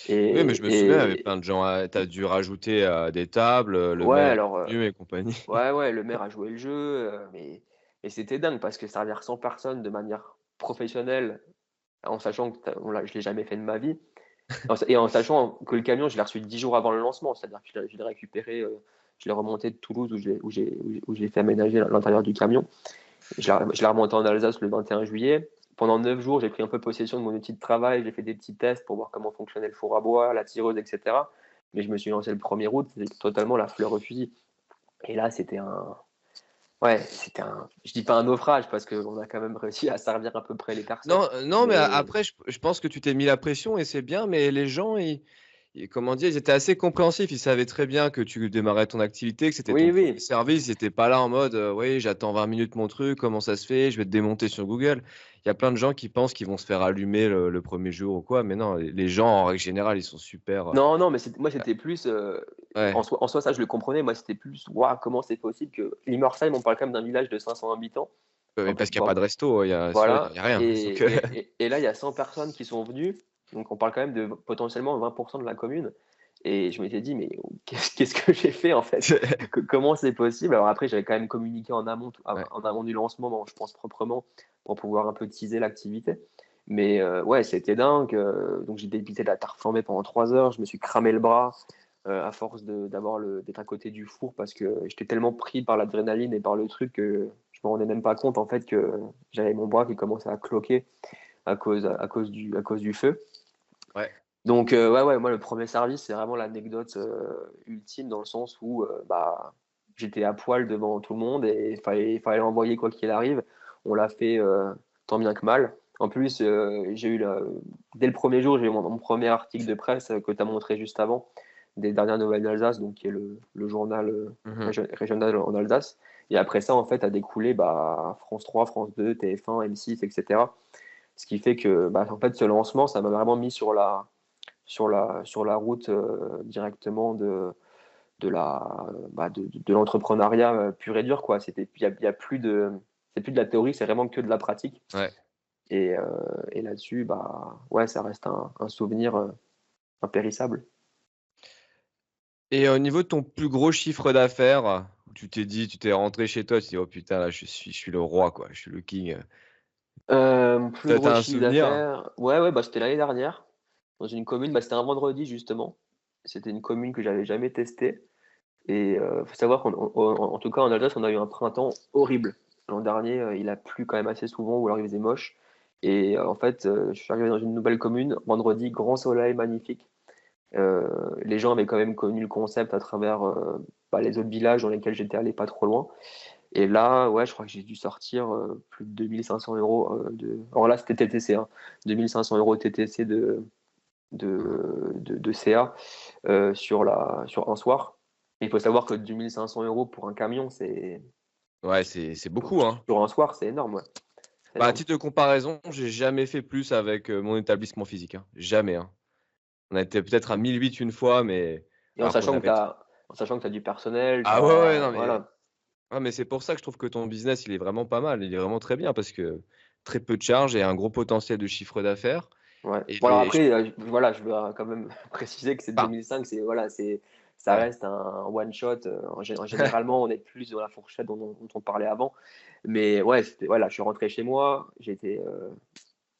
Oui, mais je me souviens, il y avait et plein de gens, tu dû rajouter, des tables, le ouais, maire alors, est venu et compagnie. ouais, ouais, le maire a joué le jeu, mais c'était dingue parce que servir 100 personnes de manière professionnelle, en sachant que je l'ai jamais fait de ma vie, en sachant que le camion, je l'ai reçu 10 jours avant le lancement. C'est-à-dire que je l'ai récupéré, je l'ai remonté de Toulouse où j'ai fait aménager l'intérieur du camion. Je l'ai remonté en Alsace le 21 juillet. Pendant 9 jours, j'ai pris un peu possession de mon outil de travail, j'ai fait des petits tests pour voir comment fonctionnait le four à bois, la tireuse et cetera. Mais je me suis lancé le 1er août, c'était totalement la fleur au fusil et là, c'était un je dis pas un naufrage parce qu'on a quand même réussi à servir à peu près les personnes. Non, non, mais Mais après je pense que tu t'es mis la pression et c'est bien, mais les gens comment dire? Ils étaient assez compréhensifs. Ils savaient très bien que tu démarrais ton activité, que c'était ton oui, premier oui. service. Ils étaient pas là en mode, «Oui, j'attends 20 minutes mon truc, comment ça se fait? Je vais te démonter sur Google». Il y a plein de gens qui pensent qu'ils vont se faire allumer le 1er jour ou quoi, mais non, les gens en règle générale, ils sont super, Non, non, mais moi, c'était plus, ouais. en soi, ça, je le comprenais. Moi, c'était plus: «Waouh, comment c'est possible que» Limmersheim, on parle quand même d'un village de 500 habitants. Mais Donc parce qu'il y a pas bon, de resto, il y a sinon il voilà y a rien, donc et là, il y a 100 personnes qui sont venues. Donc on parle quand même de potentiellement 20 de la commune et je m'étais dit: «Mais qu'est-ce que j'ai fait, en fait? Comment c'est possible?» Alors après, j'avais quand même communiqué en amont, ouais. en amont du lancement, bon, je pense proprement, pour pouvoir un peu teaser l'activité. Mais ouais, c'était dingue, donc j'ai débité la tarte flambée pendant 3 heures. Je me suis cramé le bras, à force d'être à côté du four parce que j'étais tellement pris par l'adrénaline et par le truc que je me rendais même pas compte, en fait, que j'avais mon bras qui commençait à cloquer à cause du feu. Ouais. Donc ouais, ouais, moi, le premier service, c'est vraiment l'anecdote, ultime dans le sens où, bah, j'étais à poil devant tout le monde et il fallait l'envoyer quoi qu'il arrive. On l'a fait, tant bien que mal. En plus, j'ai eu dès le premier jour, j'ai eu mon 1er article de presse, que tu as montré juste avant, des dernières nouvelles d'Alsace, donc qui est le journal, Mmh. régional en Alsace et après ça, en fait, a découlé, bah, France 3, France 2, TF1, M6 et cetera. Ce qui fait que, bah, en fait, ce lancement, ça m'a vraiment mis sur la route, directement de l'entrepreneuriat, pur et dur, quoi. Il y a plus c'est plus de la théorie, c'est vraiment que de la pratique Ouais. et là-dessus, bah, ouais, ça reste un souvenir, impérissable. Et au niveau de ton plus gros chiffre d'affaires, où tu t'es rentré chez toi, tu t'es dit: «Oh putain, là, je suis le roi, quoi, je suis le king». Plus Tu gros as un chiffre souvenir? d'affaires, ouais, ouais, bah, c'était l'année dernière. dans une commune, bah, c'était un vendredi justement. C'était une commune que j'avais jamais testée et faut savoir en tout cas en Alsace, on a eu un printemps horrible. L'an dernier, il a plu quand même assez souvent ou alors il faisait moche et en fait, je suis arrivé dans une nouvelle commune, vendredi, grand soleil, magnifique. Heu, les gens avaient quand même connu le concept à travers, bah, les autres villages dans lesquels j'étais allé pas trop loin et là, ouais, je crois que j'ai dû sortir, plus de 2 500 €, de alors là, c'était TTC, hein, 2 500 € TTC de CA, sur un soir. Et il faut savoir que 2 500 € pour un camion, c'est Ouais, c'est beaucoup, hein. sur un soir, c'est énorme, ouais, c'est Bah, à énorme. titre de comparaison, j'ai jamais fait plus avec, mon établissement physique, hein. Jamais, hein. On a été peut-être à 1 800 une fois, mais Et alors qu'on avait en sachant que tu as du personnel, tu ah ouais, ouais, as non, mais voilà, c'est pour ça que je trouve que ton business, il est vraiment pas mal. Il est vraiment très bien parce que très peu de charges et un gros potentiel de chiffre d'affaires ouais. Bon alors et je après, voilà, je dois quand même préciser que c'est enfin, 2005, c'est voilà, ça ouais. reste un one shot, généralement, on est plus dans la fourchette dont on parlait avant. Mais ouais, c'était voilà, je suis rentré chez moi, j'étais,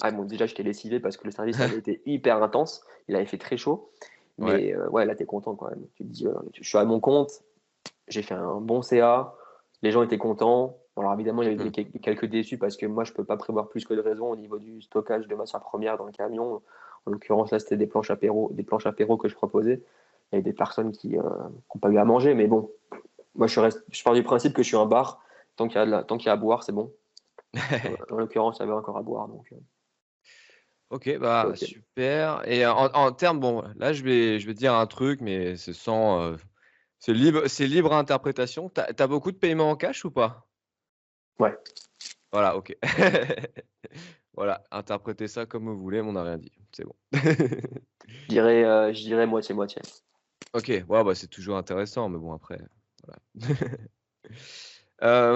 bon déjà j'étais lessivé parce que le service avait été hyper intense, il avait fait très chaud. Ouais. Mais ouais, là, tu es content quand même. Tu te dis, je suis à mon compte, j'ai fait un bon CA, les gens étaient contents. Bon, alors évidemment, il y avait Mmh. quelques déçus parce que moi, je peux pas prévoir plus que de raison au niveau du stockage de matières premières dans le camion. En l'occurrence, là, c'était des planches apéro que je proposais. Il y avait des personnes qui ont pas eu à manger, mais bon, moi, je pars du principe que je suis un bar. Tant qu'il y a à boire, c'est bon. En l'occurrence, il y avait encore à boire, donc OK, c'était bah, OK. super et en termes bon, là, je vais dire un truc, mais c'est sans, c'est libre à interprétation. Tu as beaucoup de paiements en cash ou pas? Ouais, Voilà, OK. Voilà, interprétez ça comme vous voulez, mais on n'a rien dit, c'est bon. je dirais moitié-moitié. OK, ouais, bah, c'est toujours intéressant, mais bon après, voilà.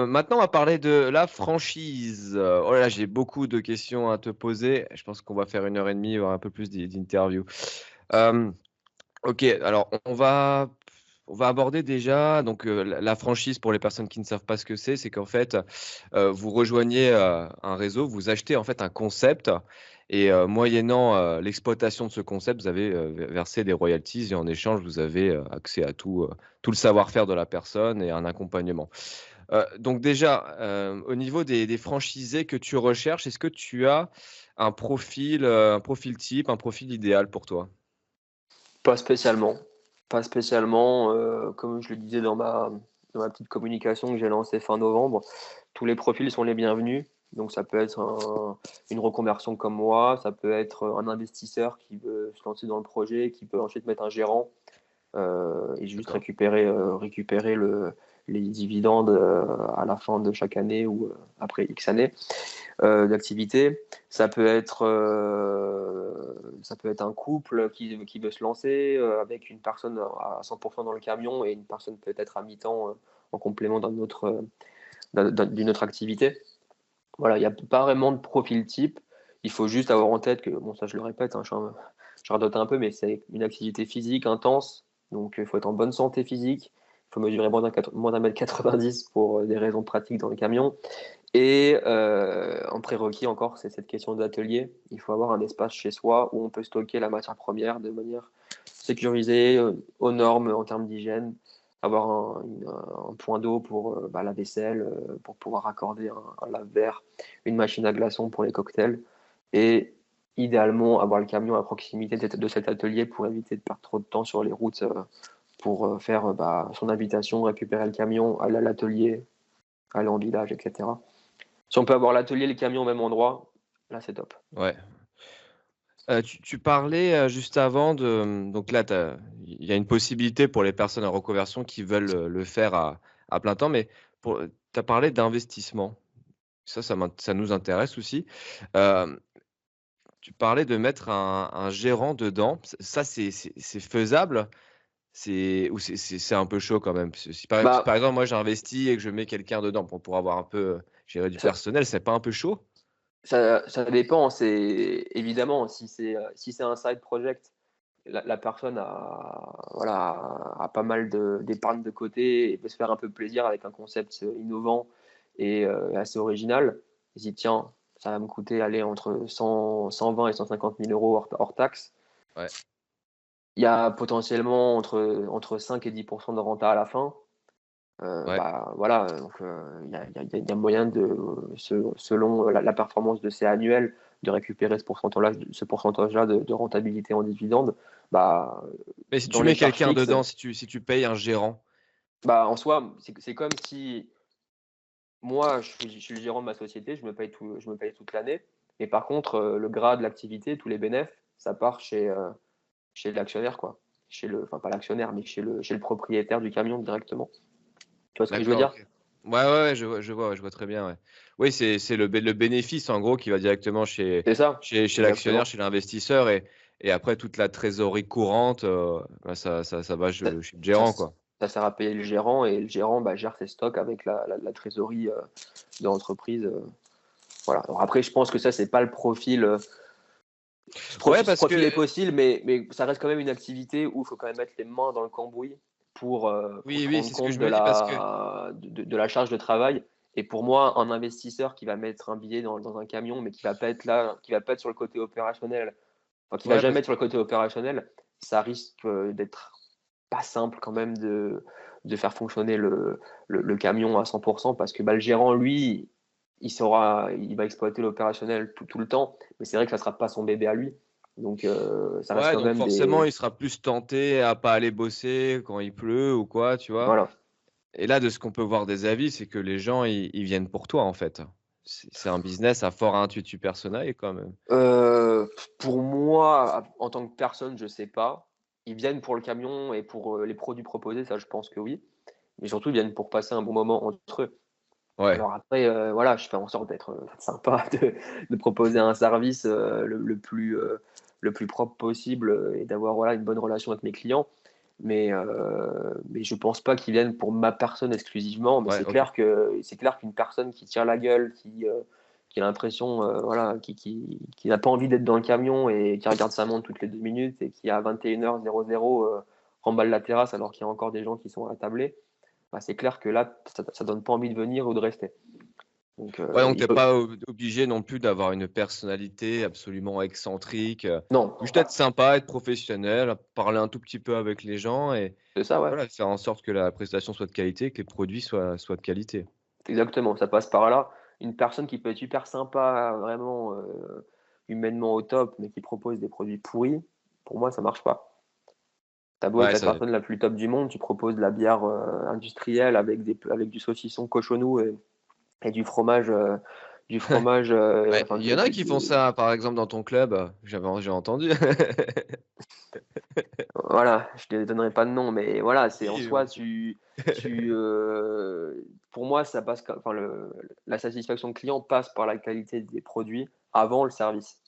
Maintenant on va parler de la franchise. Oh là là, j'ai beaucoup de questions à te poser. Je pense qu'on va faire 1 heure et demie, voire un peu plus d'interview. Hem, OK, alors on va aborder déjà donc, la franchise pour les personnes qui ne savent pas ce que c'est qu'en fait, vous rejoignez, un réseau, vous achetez en fait un concept et moyennant, l'exploitation de ce concept, vous avez, versé des royalties et en échange, vous avez, accès à tout le savoir-faire de la personne et un accompagnement. Donc déjà, au niveau des franchisés que tu recherches, est-ce que tu as un profil type, un profil idéal pour toi? Pas spécialement. Pas spécialement, comme je le disais dans ma petite communication que j'ai lancée fin novembre, tous les profils sont les bienvenus. Donc ça peut être une reconversion comme moi, ça peut être un investisseur qui veut se lancer dans le projet, qui peut ensuite mettre un gérant, et juste D'accord. récupérer les dividendes, à la fin de chaque année ou, après X années d'activité. Ça peut être un couple qui veut se lancer, avec une personne à 100 dans le camion et une personne peut-être à mi-temps, en complément d'une autre activité. Voilà, il y a pas vraiment de profil type. Il faut juste avoir en tête que, bon ça je le répète, hein, je radote un peu, mais c'est une activité physique intense, donc il faut être en bonne santé physique. Il faut mesurer moins d'un mètre 90 pour, des raisons pratiques dans le camion. Et en prérequis encore, c'est cette question d'atelier. Il faut avoir un espace chez soi où on peut stocker la matière première de manière sécurisée, aux normes en termes d'hygiène. Avoir un point d'eau pour, bah, la vaisselle, pour pouvoir raccorder un lave-verre, une machine à glaçons pour les cocktails et idéalement avoir le camion à proximité de cet atelier pour éviter de perdre trop de temps sur les routes, pour, faire, bah, son invitation, récupérer le camion, aller à l'atelier, aller en village et cetera. Si on peut avoir l'atelier et le camion au même endroit, là, c'est top. Ouais. Tu parlais, juste avant de, donc là, il y a une possibilité pour les personnes en reconversion qui veulent, le faire à plein temps, mais tu as parlé d'investissement. Ça nous intéresse aussi. Hem, Tu parlais de mettre un gérant dedans. Ça, c'est faisable? C'est un peu chaud quand même? Parce que si par Bah, exemple, moi, j'investis et que je mets quelqu'un dedans pour avoir un peu, gérer du ça personnel, c'est pas un peu chaud? ça dépend, c'est évidemment, si c'est un side project, la personne a pas mal d'épargne de côté et peut se faire un peu plaisir avec un concept, innovant et assez original. Il se dit: «Tiens, ça va me coûter, aller entre 120 et 150 000 € hors taxes. Ouais, Il y a potentiellement entre 5 et 10% de renta à la fin. ouais. Bah, voilà, donc il y a moyen de, selon la performance de ces annuels, de récupérer ce pourcentage-là de rentabilité en dividende. Bah, Mais si dans tu les mets charges quelqu'un fixes, dedans, si tu payes un gérant, bah, en soi, c'est comme si moi, je suis le gérant de ma société, je me paye toute l'année. Mais par contre, le gras de l'activité, tous les bénéfices, ça part chez l'actionnaire, quoi. Enfin, pas l'actionnaire, mais chez le propriétaire du camion directement. Tu vois ce que je veux d'accord, dire? OK. Ouais, ouais, ouais, ouais, je vois très bien, ouais. Oui, c'est le bénéfice en gros qui va directement chez C'est ça, chez l'actionnaire, exactement. chez l'investisseur et après toute la trésorerie courante, bah, ça va Ça, chez le ça, gérant, quoi. ça sert à payer le gérant et le gérant, bah, gère ses stocks avec la trésorerie de l'entreprise. Voilà. Alors après, je pense que ça, c'est pas le profil. Ouais, Ce parce profil est que possible, mais ça reste quand même une activité où il faut quand même mettre les mains dans le cambouis pour oui, se oui, rendre c'est ce que compte je de me dis parce que de la charge de travail. Et pour moi, un investisseur qui va mettre un billet dans un camion, mais qui va pas être là, qui va pas être sur le côté opérationnel, enfin, qui va ouais, jamais parce être sur le côté opérationnel, ça risque d'être pas simple quand même de faire fonctionner le camion à 100% parce que bah, le gérant, lui, il va exploiter l'opérationnel tout le temps, mais c'est vrai que ça sera pas son bébé à lui. Donc, ça reste ouais, quand donc même forcément, des. il sera plus tenté à pas aller bosser quand il pleut ou quoi, tu vois? Voilà. Et là, de ce qu'on peut voir des avis, c'est que les gens, ils viennent pour toi, en fait. C'est un business à fort intuitu personnel quand même. Pour moi, en tant que personne, je sais pas. Ils viennent pour le camion et pour les produits proposés, ça, je pense que oui. Mais surtout, ils viennent pour passer un bon moment entre eux. Ouais, Alors après, voilà, je fais en sorte d'être sympa, de proposer un service le plus propre possible et d'avoir voilà, une bonne relation avec mes clients. Mais je pense pas qu'ils viennent pour ma personne exclusivement. Mais ouais, c'est OK. clair qu'une personne qui tire la gueule, qui a l'impression, voilà, qui n'a pas envie d'être dans le camion et qui regarde sa montre toutes les 2 minutes et qui à 21h00 remballe la terrasse alors qu'il y a encore des gens qui sont attablés, bah, c'est clair que là, ça donne pas envie de venir ou de rester. Donc, Ouais, donc tu pas obligé non plus d'avoir une personnalité absolument excentrique, non, juste être sympa, être professionnel, parler un tout petit peu avec les gens et c'est ça, ouais. voilà, faire en sorte que la prestation soit de qualité, que les produits soient de qualité. Exactement, ça passe par là. Une personne qui peut être hyper sympa, vraiment humainement au top, mais qui propose des produits pourris, pour moi, ça marche pas. T'as beau être Ouais, la ça personne la plus top du monde, tu proposes de la bière industrielle avec du saucisson cochonou et du fromage, bah, enfin, il y en a qui font ça, par exemple, dans ton club, j'ai entendu. voilà, je ne donnerai pas de nom, mais voilà, c'est en Si, soi, bien sûr. pour moi, ça passe, enfin, la satisfaction client passe par la qualité des produits avant le service.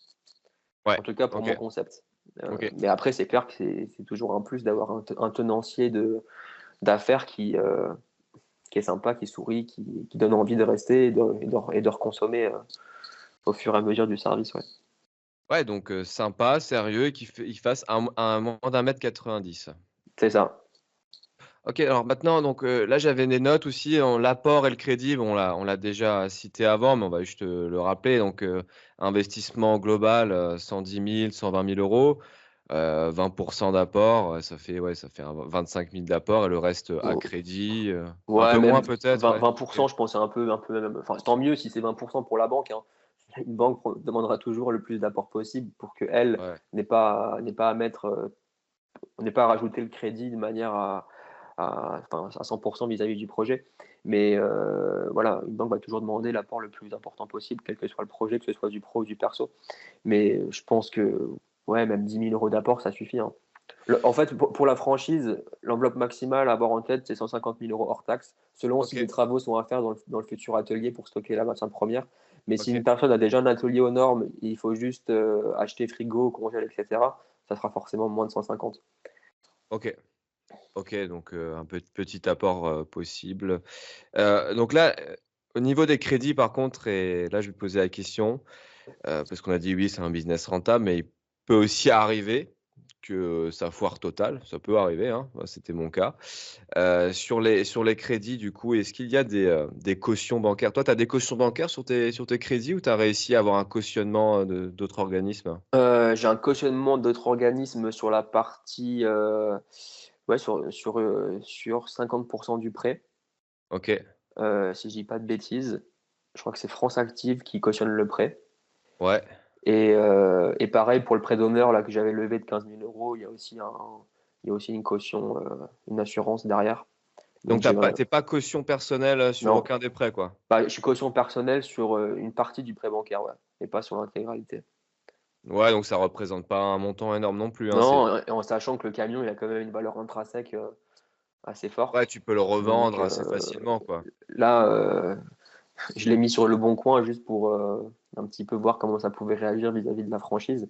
Ouais, En tout cas, pour OK, mon concept. OK. Mais après, c'est clair que c'est toujours un plus d'avoir un tenancier d'affaires qui est sympa, qui sourit, qui donne envie de rester et de reconsommer au fur et à mesure du service. Ouais. Ouais, donc sympa, sérieux et il fasse un moins d'1,90 m. C'est ça. OK, alors maintenant donc là, j'avais des notes aussi en l'apport et le crédit, bon on l'a déjà cité avant, mais on va juste le rappeler donc investissement global, 110 000 120 000 €, 20 d'apport, ça fait un 25 000 d'apport et le reste à Oh, crédit, un ouais, peu moins même peut-être, 20, ouais, 20%, OK. je pense, c'est un peu même. Enfin, tant mieux si c'est 20% pour la banque, hein. Une banque demandera toujours le plus d'apport possible pour qu'elle Ouais, n'ait pas à mettre, n'ait pas à rajouter le crédit de manière enfin, à 100% vis-à-vis du projet. Mais voilà, une banque va toujours demander l'apport le plus important possible, quel que soit le projet, que ce soit du pro ou du perso. Mais je pense que ouais, même 10 000 € d'apport, ça suffit, hein. En fait, pour la franchise, l'enveloppe maximale à avoir en tête, c'est 150 000 € hors taxe, selon si des OK, travaux sont à faire dans le futur atelier pour stocker la matière première. Mais si une OK, personne a déjà un atelier aux normes, il faut juste acheter frigo, congèle, etc., ça sera forcément moins de 150. OK, OK, donc un petit apport, possible. Donc là, au niveau des crédits par contre et là je vais te poser la question, parce qu'on a dit: «Oui, c'est un business rentable», mais il peut aussi arriver que ça foire total, ça peut arriver, hein, bah, c'était mon cas. Sur les crédits du coup, est-ce qu'il y a des cautions bancaires? Toi, tu as des cautions bancaires sur tes crédits ou tu as réussi à avoir un cautionnement, de d'autres organismes? J'ai un cautionnement d'autres organismes sur la partie, ouais, sur 50 du prêt, OK, si je dis pas de bêtises. Je crois que c'est France Active qui cautionne le prêt ouais. et pareil pour le prêt d'honneur là que j'avais levé de 15 000 €, il y a aussi une caution, une assurance derrière. Donc Donc j'ai un tu pas caution personnelle, sur non, aucun des prêts, quoi? bah, je suis caution personnelle sur, une partie du prêt bancaire, ouais, et pas sur l'intégralité. Ouais, donc ça représente pas un montant énorme non plus, hein, c'est Non, et en sachant que le camion, il a quand même une valeur intrinsèque, assez ouais, forte. tu peux le Donc revendre assez facilement, quoi. là, je l'ai mis sur le bon coin juste pour, un petit peu voir comment ça pouvait réagir vis-à-vis de la franchise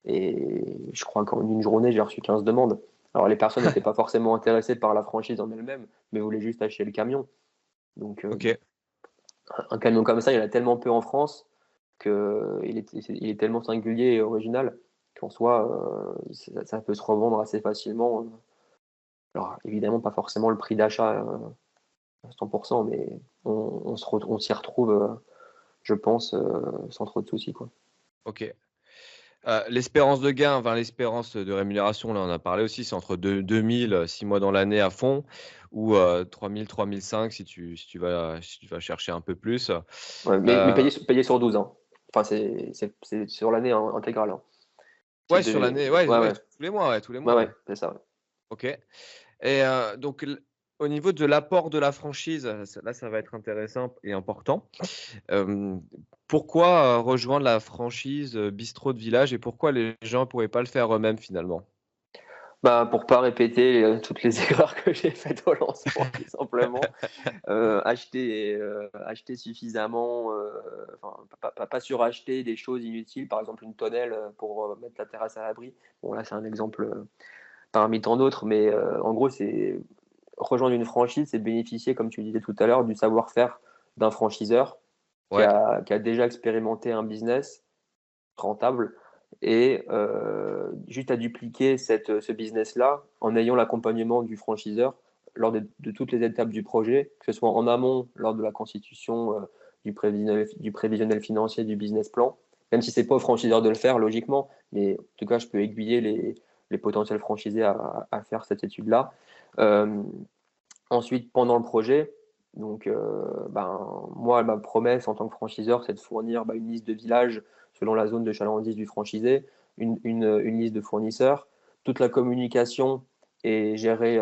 et je crois qu'en une journée, j'ai reçu 15 demandes. Alors les personnes n'étaient pas forcément intéressées par la franchise en elle-même, mais voulaient juste acheter le camion. Donc OK, un camion comme ça, il y en a tellement peu en France qu'il est tellement singulier et original qu'en soi, ça peut se revendre assez facilement. Alors évidemment, pas forcément le prix d'achat, à 100, mais on s'y retrouve, je pense, sans trop de soucis, quoi. OK. L'espérance de gain, enfin l'espérance de rémunération, là, on a parlé aussi, c'est entre 2 000, 6 mois dans l'année à fond ou 3 000, 3 500 si tu vas chercher un peu plus. Ouais, mais Heu, payé sur 12 ans. Enfin, c'est sur l'année intégrale, hein. ouais, Type sur de l'année, ouais, Ouais, ouais, ouais. tous les mois, ouais, tous les Ouais, mois, ouais, ouais. c'est ça, ouais. OK et donc au niveau de l'apport de la franchise, ça va être intéressant et important. Hem, Pourquoi, rejoindre la franchise, bistrot de village et pourquoi les gens pourraient pas le faire eux-mêmes finalement? Bah, pour pas répéter, toutes les erreurs que j'ai faites au lancement, tout simplement. Acheter suffisamment, enfin, pas suracheter des choses inutiles, par exemple une tonnelle, pour, mettre la terrasse à l'abri. Bon là, c'est un exemple, parmi tant d'autres, mais, en gros, c'est rejoindre une franchise, c'est bénéficier, comme tu disais tout à l'heure, du savoir-faire d'un franchiseur Ouais, qui a déjà expérimenté un business rentable et juste à dupliquer ce business-là en ayant l'accompagnement du franchiseur lors de toutes les étapes du projet, que ce soit en amont, lors de la constitution, du prévisionnel financier du business plan, même si c'est pas au franchiseur de le faire logiquement, mais en tout cas, je peux aiguiller les potentiels franchisés à faire cette étude-là. Hem Ensuite, pendant le projet, donc moi, ma promesse en tant que franchiseur, c'est de fournir, une liste de villages selon la zone de chalandise du franchisé, une liste de fournisseurs. Toute la communication est gérée,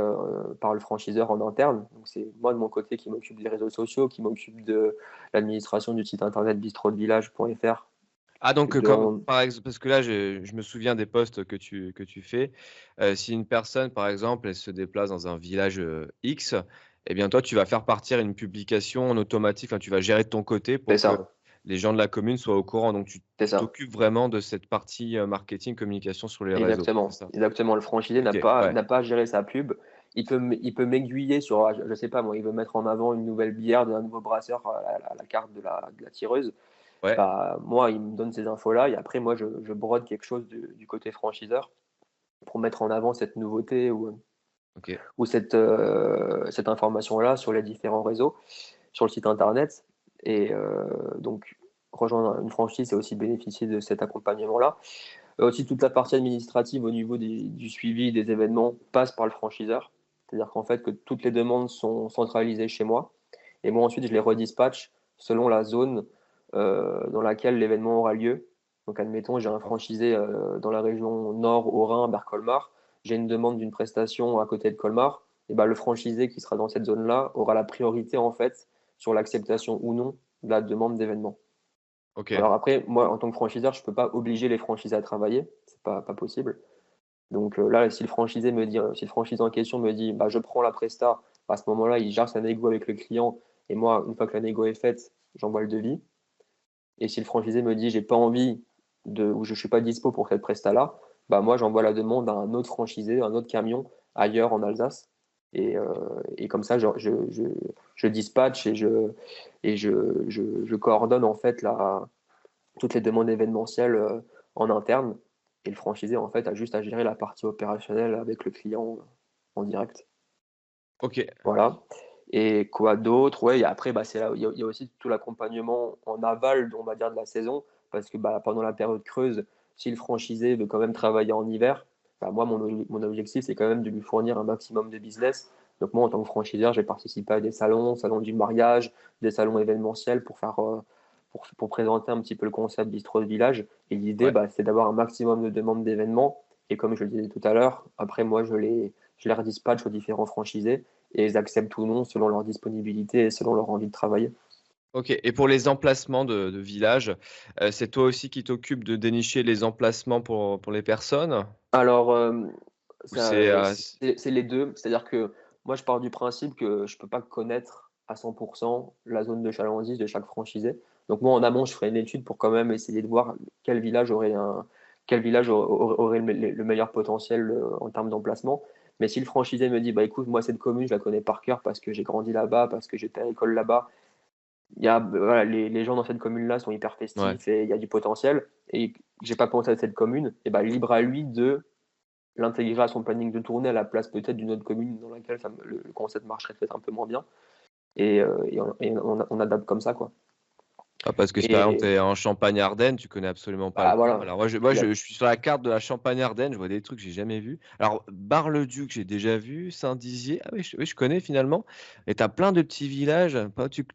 par le franchiseur en interne. Donc c'est moi de mon côté qui m'occupe des réseaux sociaux, qui m'occupe de l'administration du site internet bistrodevillage.fr. ah donc comme De par exemple parce que là je me souviens des posts que tu fais, si une personne par exemple, elle se déplace dans un village, X et bien toi tu vas faire partir une publication en automatique, enfin tu vas gérer de ton côté C'est pour que ça, les gens de la commune soient au courant donc tu c'est tu ça. t'occupes vraiment de cette partie, marketing, communication sur les réseaux, c'est Exactement, ça? exactement. Le franchisé n'a OK, pas ouais, n'a pas à gérer sa pub. Il peut m'aiguiller sur, je sais pas moi, il veut mettre en avant une nouvelle bière d'un nouveau brasseur à la carte de la tireuse. ouais, Bah, moi, il me donne ces infos-là et après moi je brode quelque chose du côté franchiseur pour mettre en avant cette nouveauté OK. ou cette information-là sur les différents réseaux, sur le site internet et donc rejoindre une franchise, c'est aussi bénéficier de cet accompagnement-là. Aussi toute la partie administrative au niveau du suivi des événements passe par le franchiseur. C'est-à-dire qu'en fait, que toutes les demandes sont centralisées chez moi et moi ensuite je les redispatche selon la zone, dans laquelle l'événement aura lieu. Donc admettons, j'ai un D'accord. franchisé, dans la région nord, Haut-Rhin, vers Colmar. J'ai une demande d'une prestation à côté de Colmar et bah, le franchisé qui sera dans cette zone-là aura la priorité en fait sur l'acceptation ou non de la demande d'événement. OK. Alors après, moi en tant que franchiseur, je ne peux pas obliger les franchisés à travailler, c'est pas possible. Donc là, si le franchisé en question me dit: «Bah, je prends la presta», à ce moment-là, il gère sa négo avec le client et moi, une fois que la négo est faite, j'envoie le devis et si le franchisé me dit: «J'ai pas envie ou je suis pas dispo pour cette presta-là», bah, moi, j'envoie la demande à un autre franchisé, un autre camion ailleurs en Alsace et heu et comme ça, je dispatche et je coordonne en fait toutes les demandes événementielles, en interne Et le franchisé, en fait, a juste à gérer la partie opérationnelle avec le client en direct. Ok. Voilà. Et quoi d'autre? Ouais, et après, bah, c'est là il y a aussi tout l'accompagnement en aval, on va dire, de la saison, parce que, bah, pendant la période creuse, si le franchisé veut quand même travailler en hiver, bah, moi, mon objectif, c'est quand même de lui fournir un maximum de business. Donc moi, en tant que franchiseur, j'ai participé à des salons du mariage, des salons événementiels pour faire, pour présenter un petit peu le concept bistrot de village. Et l'idée, Ouais. bah, c'est d'avoir un maximum de demandes d'événements. Et comme je le disais tout à l'heure, après, moi, je les redispatche aux différents franchisés et ils acceptent ou non selon leur disponibilité et selon leur envie de travailler. Ok. Et pour les emplacements de village, c'est toi aussi qui t'occupes de dénicher les emplacements pour les personnes? Alors, Ou c'est c'est les deux. C'est-à-dire que moi, je pars du principe que je peux pas connaître à 100 la zone de chalandise de chaque franchisé. Donc moi, en amont, je ferai une étude pour quand même essayer de voir quel village aurait le meilleur potentiel, en termes d'emplacement. Mais si le franchisé me dit: «Bah, écoute, moi, cette commune, je la connais par cœur parce que j'ai grandi là-bas, parce que j'étais à l'école là-bas, voilà, les gens dans cette commune-là sont hyper ouais. festifs et il y a du potentiel et j'ai pas pensé à cette commune», et bah, libre à lui de l'intégrer à son planning de tournée à la place peut-être d'une autre commune dans laquelle le concept marcherait peut-être un peu moins bien, on adapte comme ça, quoi. Ah, parce que si par exemple Et tu es en Champagne-Ardenne, tu connais absolument pas le bah, coin. voilà, Alors moi il y a je suis sur la carte de la Champagne-Ardenne, je vois des trucs que j'ai jamais vus. Alors Bar-le-Duc, j'ai déjà vu, Saint-Dizier, ah oui je connais finalement, et tu as plein de petits villages, pas tu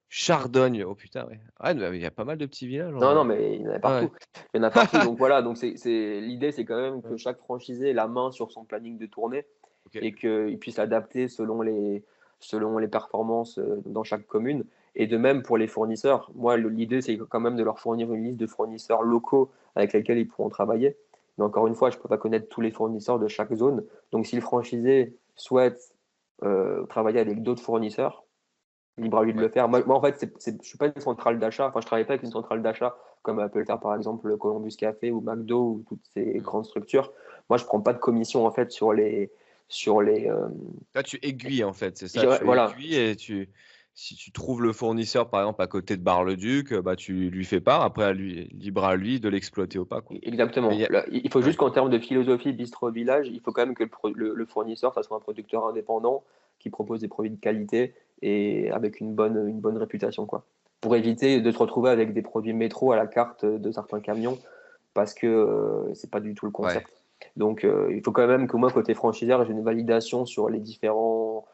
Chardogne, oh putain, ouais. Ouais, bah, il y a pas mal de petits villages non, en non, mais il y en a ouais, ouais. partout. Il y en a partout, donc voilà, donc l'idée, c'est quand même que Ouais, chaque franchisé ait la main sur son planning de tournée OK. et qu'il puisse adapter selon les performances, dans chaque commune, et de même pour les fournisseurs. Moi, l'idée, c'est quand même de leur fournir une liste de fournisseurs locaux avec lesquels ils pourront travailler. Mais encore une fois, je ne peux pas connaître tous les fournisseurs de chaque zone. Donc si le franchisé souhaite, travailler avec d'autres fournisseurs, libre à lui de Ouais. le faire. Moi en fait, je suis pas une centrale d'achat, enfin, je travaille pas avec une centrale d'achat comme peut le faire par exemple le Columbus Café ou McDo ou toutes ces Mmh. grandes structures. Moi, je prends pas de commission en fait sur les, Là, tu aiguilles en fait, c'est ça? je Tu voilà, aiguilles et si tu trouves le fournisseur par exemple à côté de Bar-le-Duc, bah, tu lui fais part, après libre à lui de l'exploiter ou pas, quoi. Mais il exactement. y a Là, il faut ouais, juste qu'en termes de philosophie bistrot village, il faut quand même que le fournisseur, ça soit un producteur indépendant qui propose des produits de qualité et avec une bonne réputation, quoi. Pour éviter de se retrouver avec des produits métro à la carte de certains camions parce que c'est pas du tout le ouais, concept. Donc il faut quand même que moi, côté franchiseur, j'ai une validation sur les différents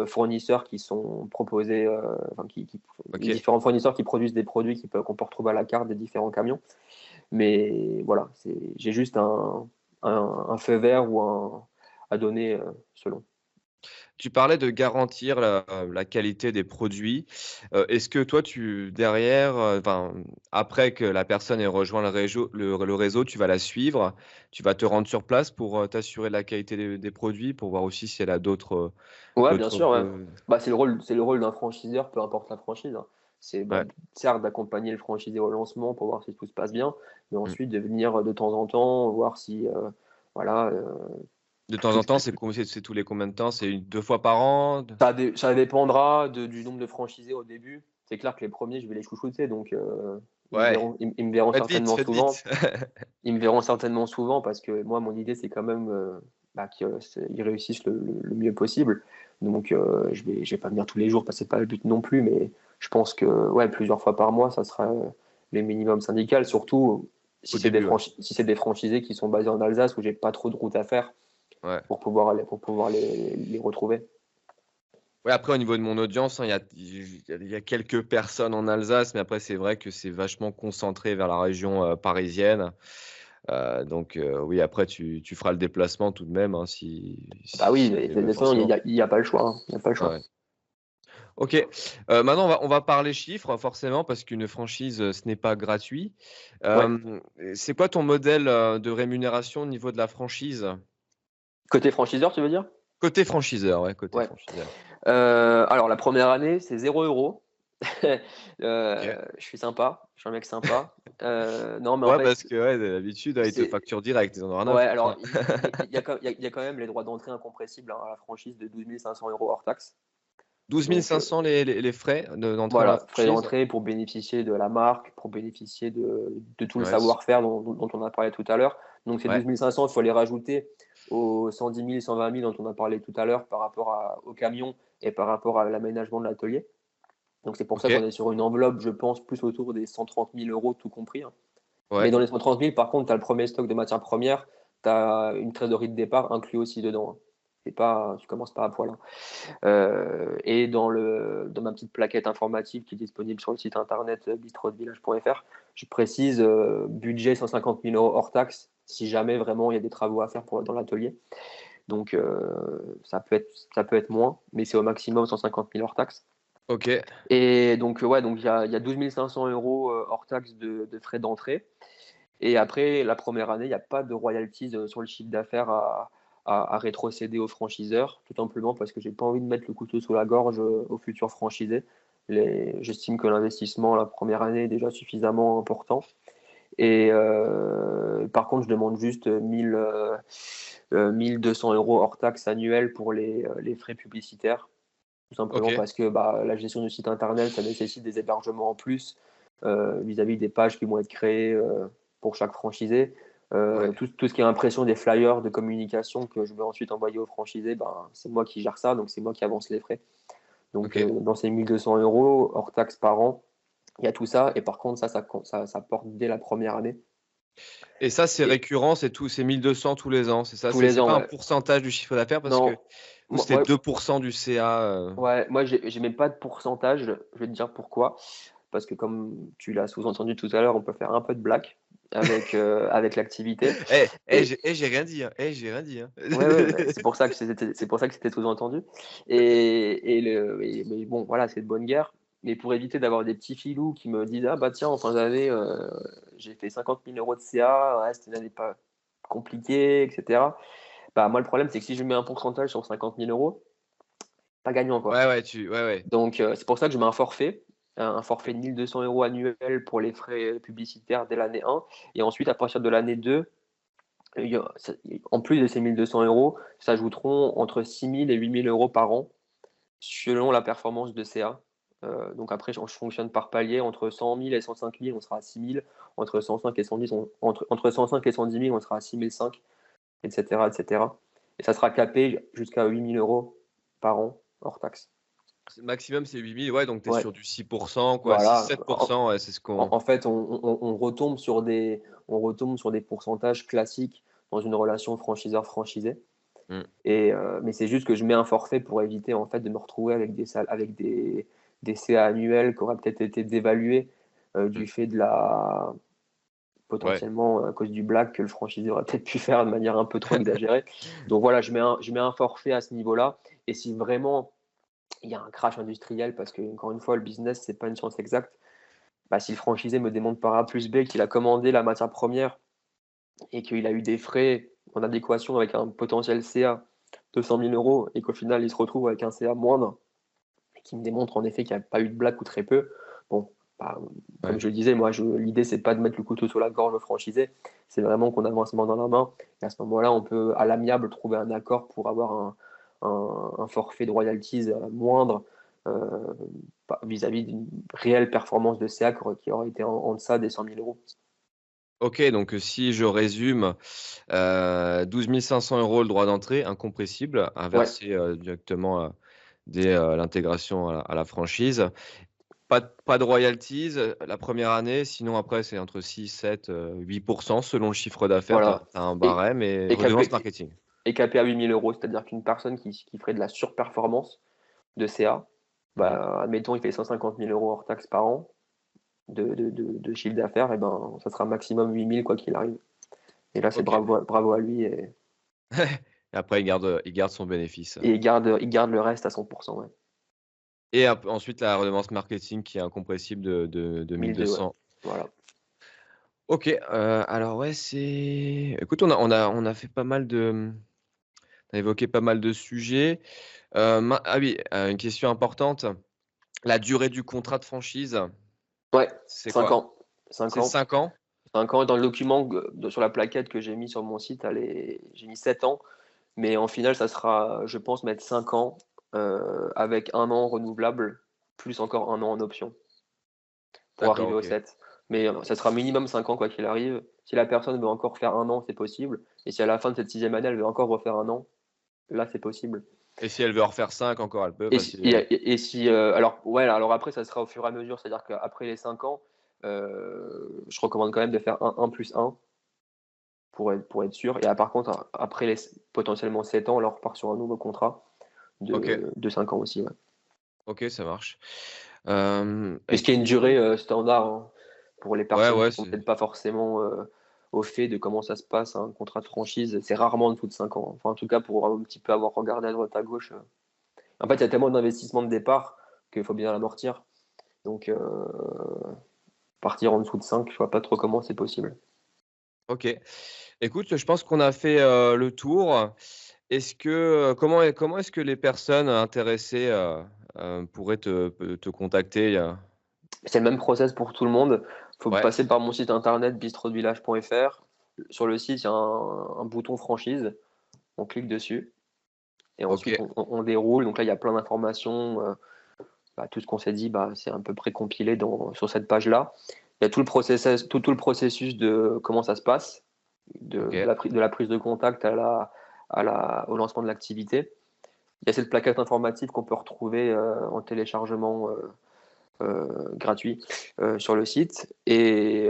fournisseurs qui sont proposés, enfin, les OK. différents fournisseurs qui produisent des produits qu'on peut retrouver à la carte des différents camions. Mais voilà, j'ai juste un feu vert ou à donner selon. Tu parlais de garantir la qualité des produits. Est-ce que toi derrière, enfin, après que la personne ait rejoint le réseau, tu vas la suivre? Tu vas te rendre sur place pour, t'assurer de la qualité des produits, pour voir aussi si elle a Ouais, bien d'autres, sûr, ouais. Bah, c'est le rôle d'un franchiseur, peu importe la franchise, hein. C'est, bah, ouais. certes d'accompagner le franchisé au lancement pour voir si tout se passe bien, mais Mmh. ensuite de venir de temps en temps voir si, voilà, De temps tout en temps, c'est tous les combien de temps? C'est 2 fois par an? ça dépendra du nombre de franchisés au début. C'est clair que les premiers je vais les chouchouter, donc Ouais, ils me verront faites vite, certainement faites vite. souvent. Ils me verront certainement souvent parce que moi, mon idée, c'est quand même, bah, qu'ils réussissent le mieux possible. Donc, je vais pas venir tous les jours parce que c'est pas le but non plus, mais je pense que, ouais, plusieurs fois par mois, ça sera, les minimums syndicales, surtout Au début, ouais. si c'est des franchisés qui sont basés en Alsace où j'ai pas trop de route à faire Ouais. pour pouvoir les retrouver. Ouais, après au niveau de mon audience, hein, il y a quelques personnes en Alsace, mais après c'est vrai que c'est vachement concentré vers la région, parisienne. Donc oui, après tu feras le déplacement tout de même, hein, Bah oui, si mais de bah, toute façon, forcément. il y a pas le choix, hein, il y a pas le choix. Ouais. OK, maintenant on va parler chiffres forcément parce qu'une franchise, ce n'est pas gratuit. Ouais. C'est quoi ton modèle, de rémunération au niveau de la franchise? Côté franchiseur, tu veux dire? Côté franchiseur, ouais, côté Ouais. franchiseur. Alors la première année, c'est 0 €. OK. Je suis sympa, je suis un mec sympa. Non, mais en Ouais, fait, parce que ouais, d'habitude, ils te c'est facturent direct, ils en ont rien à ouais, foutre, alors hein. il y a quand même les droits d'entrée incompressibles, hein, à la franchise de 12 500 € hors taxes. 12 Donc 500 les frais d'entrée dans la voilà, frais franchise? d'entrée pour bénéficier de la marque, pour bénéficier de tout le Ouais, savoir-faire dont on a parlé tout à l'heure. Donc ces Ouais, 12 500, il faut les rajouter aux 110 000, 120 000 dont on a parlé tout à l'heure par rapport au camion et par rapport à l'aménagement de l'atelier. Donc c'est pour ça qu'on OK, est sur une enveloppe, je pense, plus autour des 130 000 euros tout compris, hein. Mais ouais, dans les 130 000, par contre, tu as le premier stock de matières premières, tu as une trésorerie de départ inclus aussi dedans, hein. C'est pas, tu commences pas à poil, hein. Et dans ma petite plaquette informatique qui est disponible sur le site internet bistrodevillage.fr, je précise budget 150 000 euros hors taxe si jamais vraiment il y a des travaux à faire dans l'atelier. Donc ça peut être moins, mais c'est au maximum 150 000 hors taxe. OK, Et donc, ouais, donc il y a 12 500 euros hors taxe de frais d'entrée. Et après, la première année, il n'y a pas de royalties sur le chiffre d'affaires à rétrocéder aux franchiseurs, tout simplement parce que j'ai pas envie de mettre le couteau sous la gorge aux futurs franchisés. J'estime que l'investissement la première année est déjà suffisamment important. Et par contre, je demande juste 1200 euros hors taxe annuel pour les frais publicitaires, tout simplement OK, parce que bah, la gestion du site internet, ça nécessite des hébergements en plus vis-à-vis des pages qui vont être créées pour chaque franchisé. ouais, Tout ce qui est impression des flyers de communication que je vais ensuite envoyer aux franchisés, ben, c'est moi qui gère ça, donc c'est moi qui avance les frais. Donc OK. dans ces 1200 euros hors taxe par an, il y a tout ça. Et par contre, ça porte dès la première année. Et ça, c'est Et récurrent, c'est 1 200 tous les ans, c'est ça? tous C'est les ans, pas un ouais. pourcentage du chiffre d'affaires parce que Non, nous, moi, c'était 2% du CA, moi j'ai mets pas de pourcentage. Je vais te dire pourquoi. Parce que comme tu l'as sous-entendu tout à l'heure, on peut faire un peu de blague avec l'activité. Et j'ai rien dit, hein, j'ai rien dit, hein. ouais, ouais, mais c'est pour ça que c'était sous-entendu. Mais bon, voilà, c'est de bonne guerre. Mais pour éviter d'avoir des petits filous qui me disent: «Ah bah tiens, en fin d'année, j'ai fait 50 000 euros de CA, ouais, c'était une année pas compliquée», et cetera. Bah, moi, le problème, c'est que si je mets un pourcentage sur 50 000 euros, pas gagnant, quoi. Ouais, ouais, ouais, ouais. Donc, c'est pour ça que je mets un forfait de 1200 euros annuel pour les frais publicitaires dès l'année 1. Et ensuite, à partir de l'année 2, en plus de ces 1200 euros, s'ajouteront entre 6 000 et 8 000 euros par an selon la performance de CA. Donc après, je fonctionne par palier. Entre 100 000 et 105 000, on sera à 6 000. Entre 105 et 110, entre 105 et 110 000, on sera à 6 500, etc., etc. Et ça sera capé jusqu'à 8 000 euros par an hors taxe. Maximum, c'est 8 000, ouais, donc tu es Ouais, sur du 6% quoi, voilà. 6-7%, ouais, c'est ce qu'on En fait, on retombe sur des pourcentages classiques dans une relation franchiseur-franchisé. mmh, Mais c'est juste que je mets un forfait pour éviter en fait de me retrouver avec des CA annuels qui auraient peut-être été dévalués mmh, du fait de la ouais. potentiellement à cause du black que le franchisé aurait peut-être pu faire de manière un peu trop exagérée. Donc voilà, je mets un forfait à ce niveau-là. Et si vraiment il y a un crash industriel, parce que encore une fois, le business, c'est pas une science exacte, bah, si le franchisé me demande par A plus B qu'il a commandé la matière première et qu'il a eu des frais en adéquation avec un potentiel CA de 100 000 euros et qu'au final il se retrouve avec un CA moindre et qui me démontre en effet qu'il n'y a pas eu de blague ou très peu, bon, bah, comme Ouais. je le disais, moi l'idée c'est pas de mettre le couteau sur la gorge au franchisé, c'est vraiment qu'on avance main dans la main et à ce moment-là on peut à l'amiable trouver un accord pour avoir un forfait de royalties moindre euh, vis-à-vis d'une réelle performance de CA qui aurait été en deçà des 100 000 euros. OK, donc si je résume, 12 500 € le droit d'entrée incompressible à Ouais, verser, directement, dès, l'intégration à la franchise. Pas de royalties, la première année, sinon après c'est entre 6, 7, 8% selon le chiffre d'affaires. Tu as voilà. un Et, barème et et redevance capé, marketing. et capé à 8 000 euros, c'est-à-dire qu'une personne qui ferait de la surperformance de CA, Mmh. bah, admettons, il fait 150 000 euros hors taxe par an de chiffre d'affaires, et ben, ça sera maximum 8 000 quoi qu'il arrive. Et là, c'est OK. bravo à lui Et après il garde son bénéfice. et il garde le reste à 100%, ouais. Et ensuite la redevance marketing qui est incompressible de 1002, ouais. 1 200. Voilà. OK, alors ouais, c'est écoute, on a fait pas mal de, on a évoqué pas mal de sujets. Main ah oui, une question importante, la durée du contrat de franchise, Ouais, c'est 5 quoi? ans. 5 C'est ans. 5 ans? 5 ans. Dans le document, sur la plaquette que j'ai mis sur mon site, j'ai mis 7 ans. Mais en final, ça sera, je pense, mettre 5 ans avec un an renouvelable, plus encore un an en option pour D'accord, arriver aux OK. 7. Mais ça sera minimum 5 ans quoi qu'il arrive. Si la personne veut encore faire 1 an, c'est possible. Et si à la fin de cette sixième année, elle veut encore refaire 1 an, là, c'est possible. Et si elle veut en refaire 5 encore, elle peut Et parce si, que alors, ouais, alors après, ça sera au fur et à mesure. C'est-à-dire qu'après les 5 ans, je recommande quand même de faire un plus un pour être sûr. Et par contre, après potentiellement 7 ans, là, on repart sur un nouveau contrat OK, de 5 ans aussi. Ouais. OK, ça marche. Mais ce qui est une durée Écoute, standard hein, pour les ouais, personnes ouais, qui sont c'est peut-être pas forcément au fait de comment ça se passe, un contrat de franchise. C'est rarement en dessous de 5 ans. Enfin, en tout cas, pour un petit peu avoir regardé à droite à gauche. En fait, il y a tellement d'investissements de départ qu'il faut bien l'amortir. Donc, partir en dessous de 5, je vois pas trop comment c'est possible. OK. Écoute, je pense qu'on a fait, le tour. Est-ce que, comment est-ce que les personnes intéressées, pourraient te contacter? C'est le même process pour tout le monde. Il faut Ouais, passer par mon site internet bistrodevillage.fr. Sur le site, il y a un bouton franchise. On clique dessus et ensuite OK, on déroule. Donc là, il y a plein d'informations. Tout ce qu'on s'est dit, c'est un peu précompilé sur cette page-là. Il y a tout le processus de comment ça se passe, OK, de la prise de contact au lancement de l'activité. Il y a cette plaquette informative qu'on peut retrouver en téléchargement gratuit sur le site. Et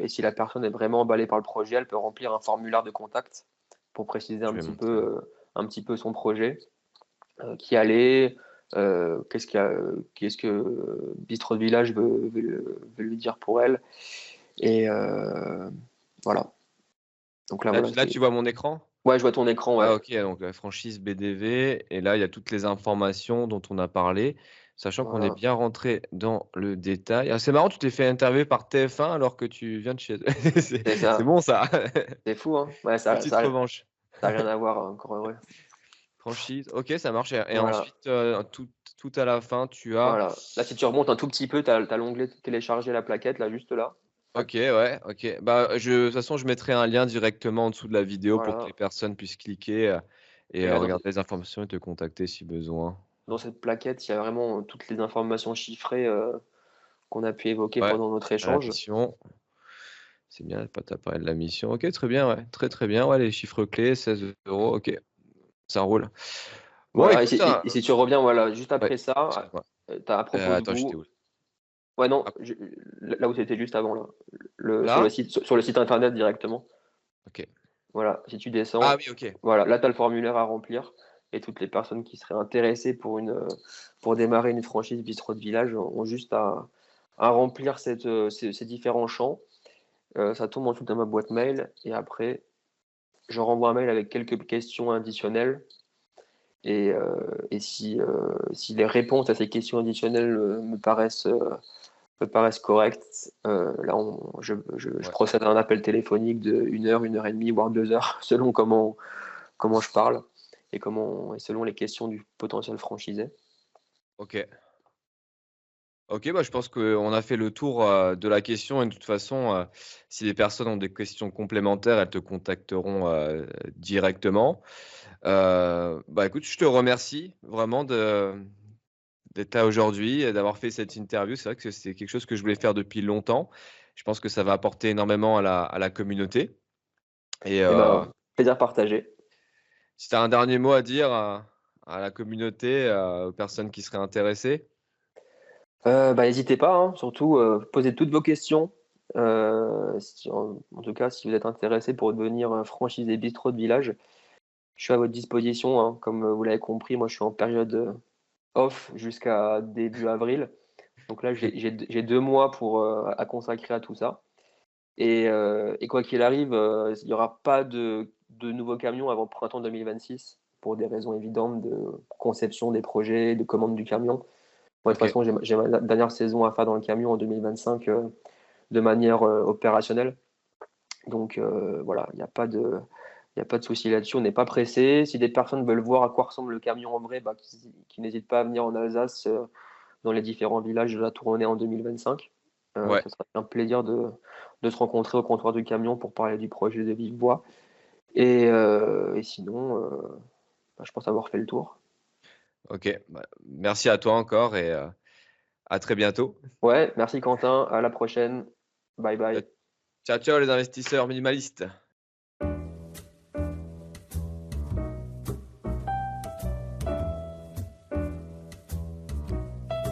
si la personne est vraiment emballée par le projet, elle peut remplir un formulaire de contact pour préciser je vais montrer. un petit peu son projet, qui allait, qu'est-ce que Bistro de Village veut lui dire pour elle. Et voilà. Donc là, Là, voilà, tu vois mon écran? Ouais, je vois ton écran, Ah ouais. OK, donc la franchise BDV et là, il y a toutes les informations dont on a parlé, sachant qu'on est Voilà. bien rentré dans le détail. Ah, c'est marrant, tu t'es fait interviewer par TF1 alors que tu viens de chez C'est c'est ça. bon ça. C'est fou, hein. Ouais, La petite revanche. ça a rien à voir, encore heureux. Franchise, OK, ça marche et Voilà. ensuite, tout à la fin, tu as Voilà. Là, si tu remontes un tout petit peu, tu as l'onglet télécharger la plaquette, là, juste là. OK, ouais, OK. Bah, de toute façon, je mettrai un lien directement en dessous de la vidéo pour que Voilà. les personnes puissent cliquer, et Et là, regarder les informations et te contacter si besoin. dans cette plaquette, il y a vraiment toutes les informations chiffrées qu'on a pu évoquer Ouais, pendant notre à la échange. mission, c'est bien, pas tu parlé de la mission. OK, très bien, ouais, très, très bien. Ouais, les chiffres clés, 16 €, OK, ça roule. Bon, Voilà. écoute, Et si tu reviens, voilà, juste ouais, après ça, excuse-moi. tu as à propos de Attends, j'étais vous. où? Ouais, non, Ah, là où c'était juste avant, là. Sur le là? site, sur le site internet directement. OK. Voilà, si tu Ah descends, oui, OK. voilà, là, tu as le formulaire à remplir et toutes les personnes qui seraient intéressées pour démarrer une franchise bistrot de village ont juste à remplir ces différents champs. Ça tombe ensuite dans ma boîte mail et après, je renvoie un mail avec quelques questions additionnelles et si les réponses à ces questions additionnelles me paraissent correctes, là, je Ouais, procède à un appel téléphonique de 1 heure et demie, voire 2 heures, selon comment je parle et selon les questions du potentiel franchisé. OK. OK, bah, je pense qu'on a fait le tour, de la question et de toute façon, si les personnes ont des questions complémentaires, elles te contacteront, directement. Bah, écoute, je te remercie vraiment d'être là aujourd'hui et d'avoir fait cette interview. C'est vrai que c'est quelque chose que je voulais faire depuis longtemps. Je pense que ça va apporter énormément à la communauté et Et ben, plaisir partagé. si tu as un dernier mot à dire à la communauté, aux personnes qui seraient intéressées? N'hésitez pas, hein, surtout, posez toutes vos questions. En tout cas, si vous êtes intéressé pour devenir, franchisé bistrot de village, je suis à votre disposition, hein. Comme, vous l'avez compris, moi, je suis en période, off jusqu'à début avril. Donc là, j'ai 2 mois à consacrer à tout ça et quoi qu'il arrive, il y aura pas de nouveaux camions avant printemps 2026 pour des raisons évidentes de conception des projets, de commande du camion. Moi, de toute OK, façon, j'ai ma dernière saison à faire dans le camion en 2025, de manière, opérationnelle. Donc voilà, il y a pas de souci là-dessus, on n'est pas pressé. Si des personnes veulent voir à quoi ressemble le camion en vrai, qu'ils n'hésitent pas à venir en Alsace, dans les différents villages de la Touronnais en 2025. ouais, Ça sera un plaisir de se rencontrer au comptoir du camion pour parler du projet de Vivebois. Et sinon, je pense avoir fait le tour. OK. Bah, merci à toi encore et à très bientôt. Ouais, merci Quentin, à la prochaine. Bye bye. Ciao, ciao les investisseurs minimalistes.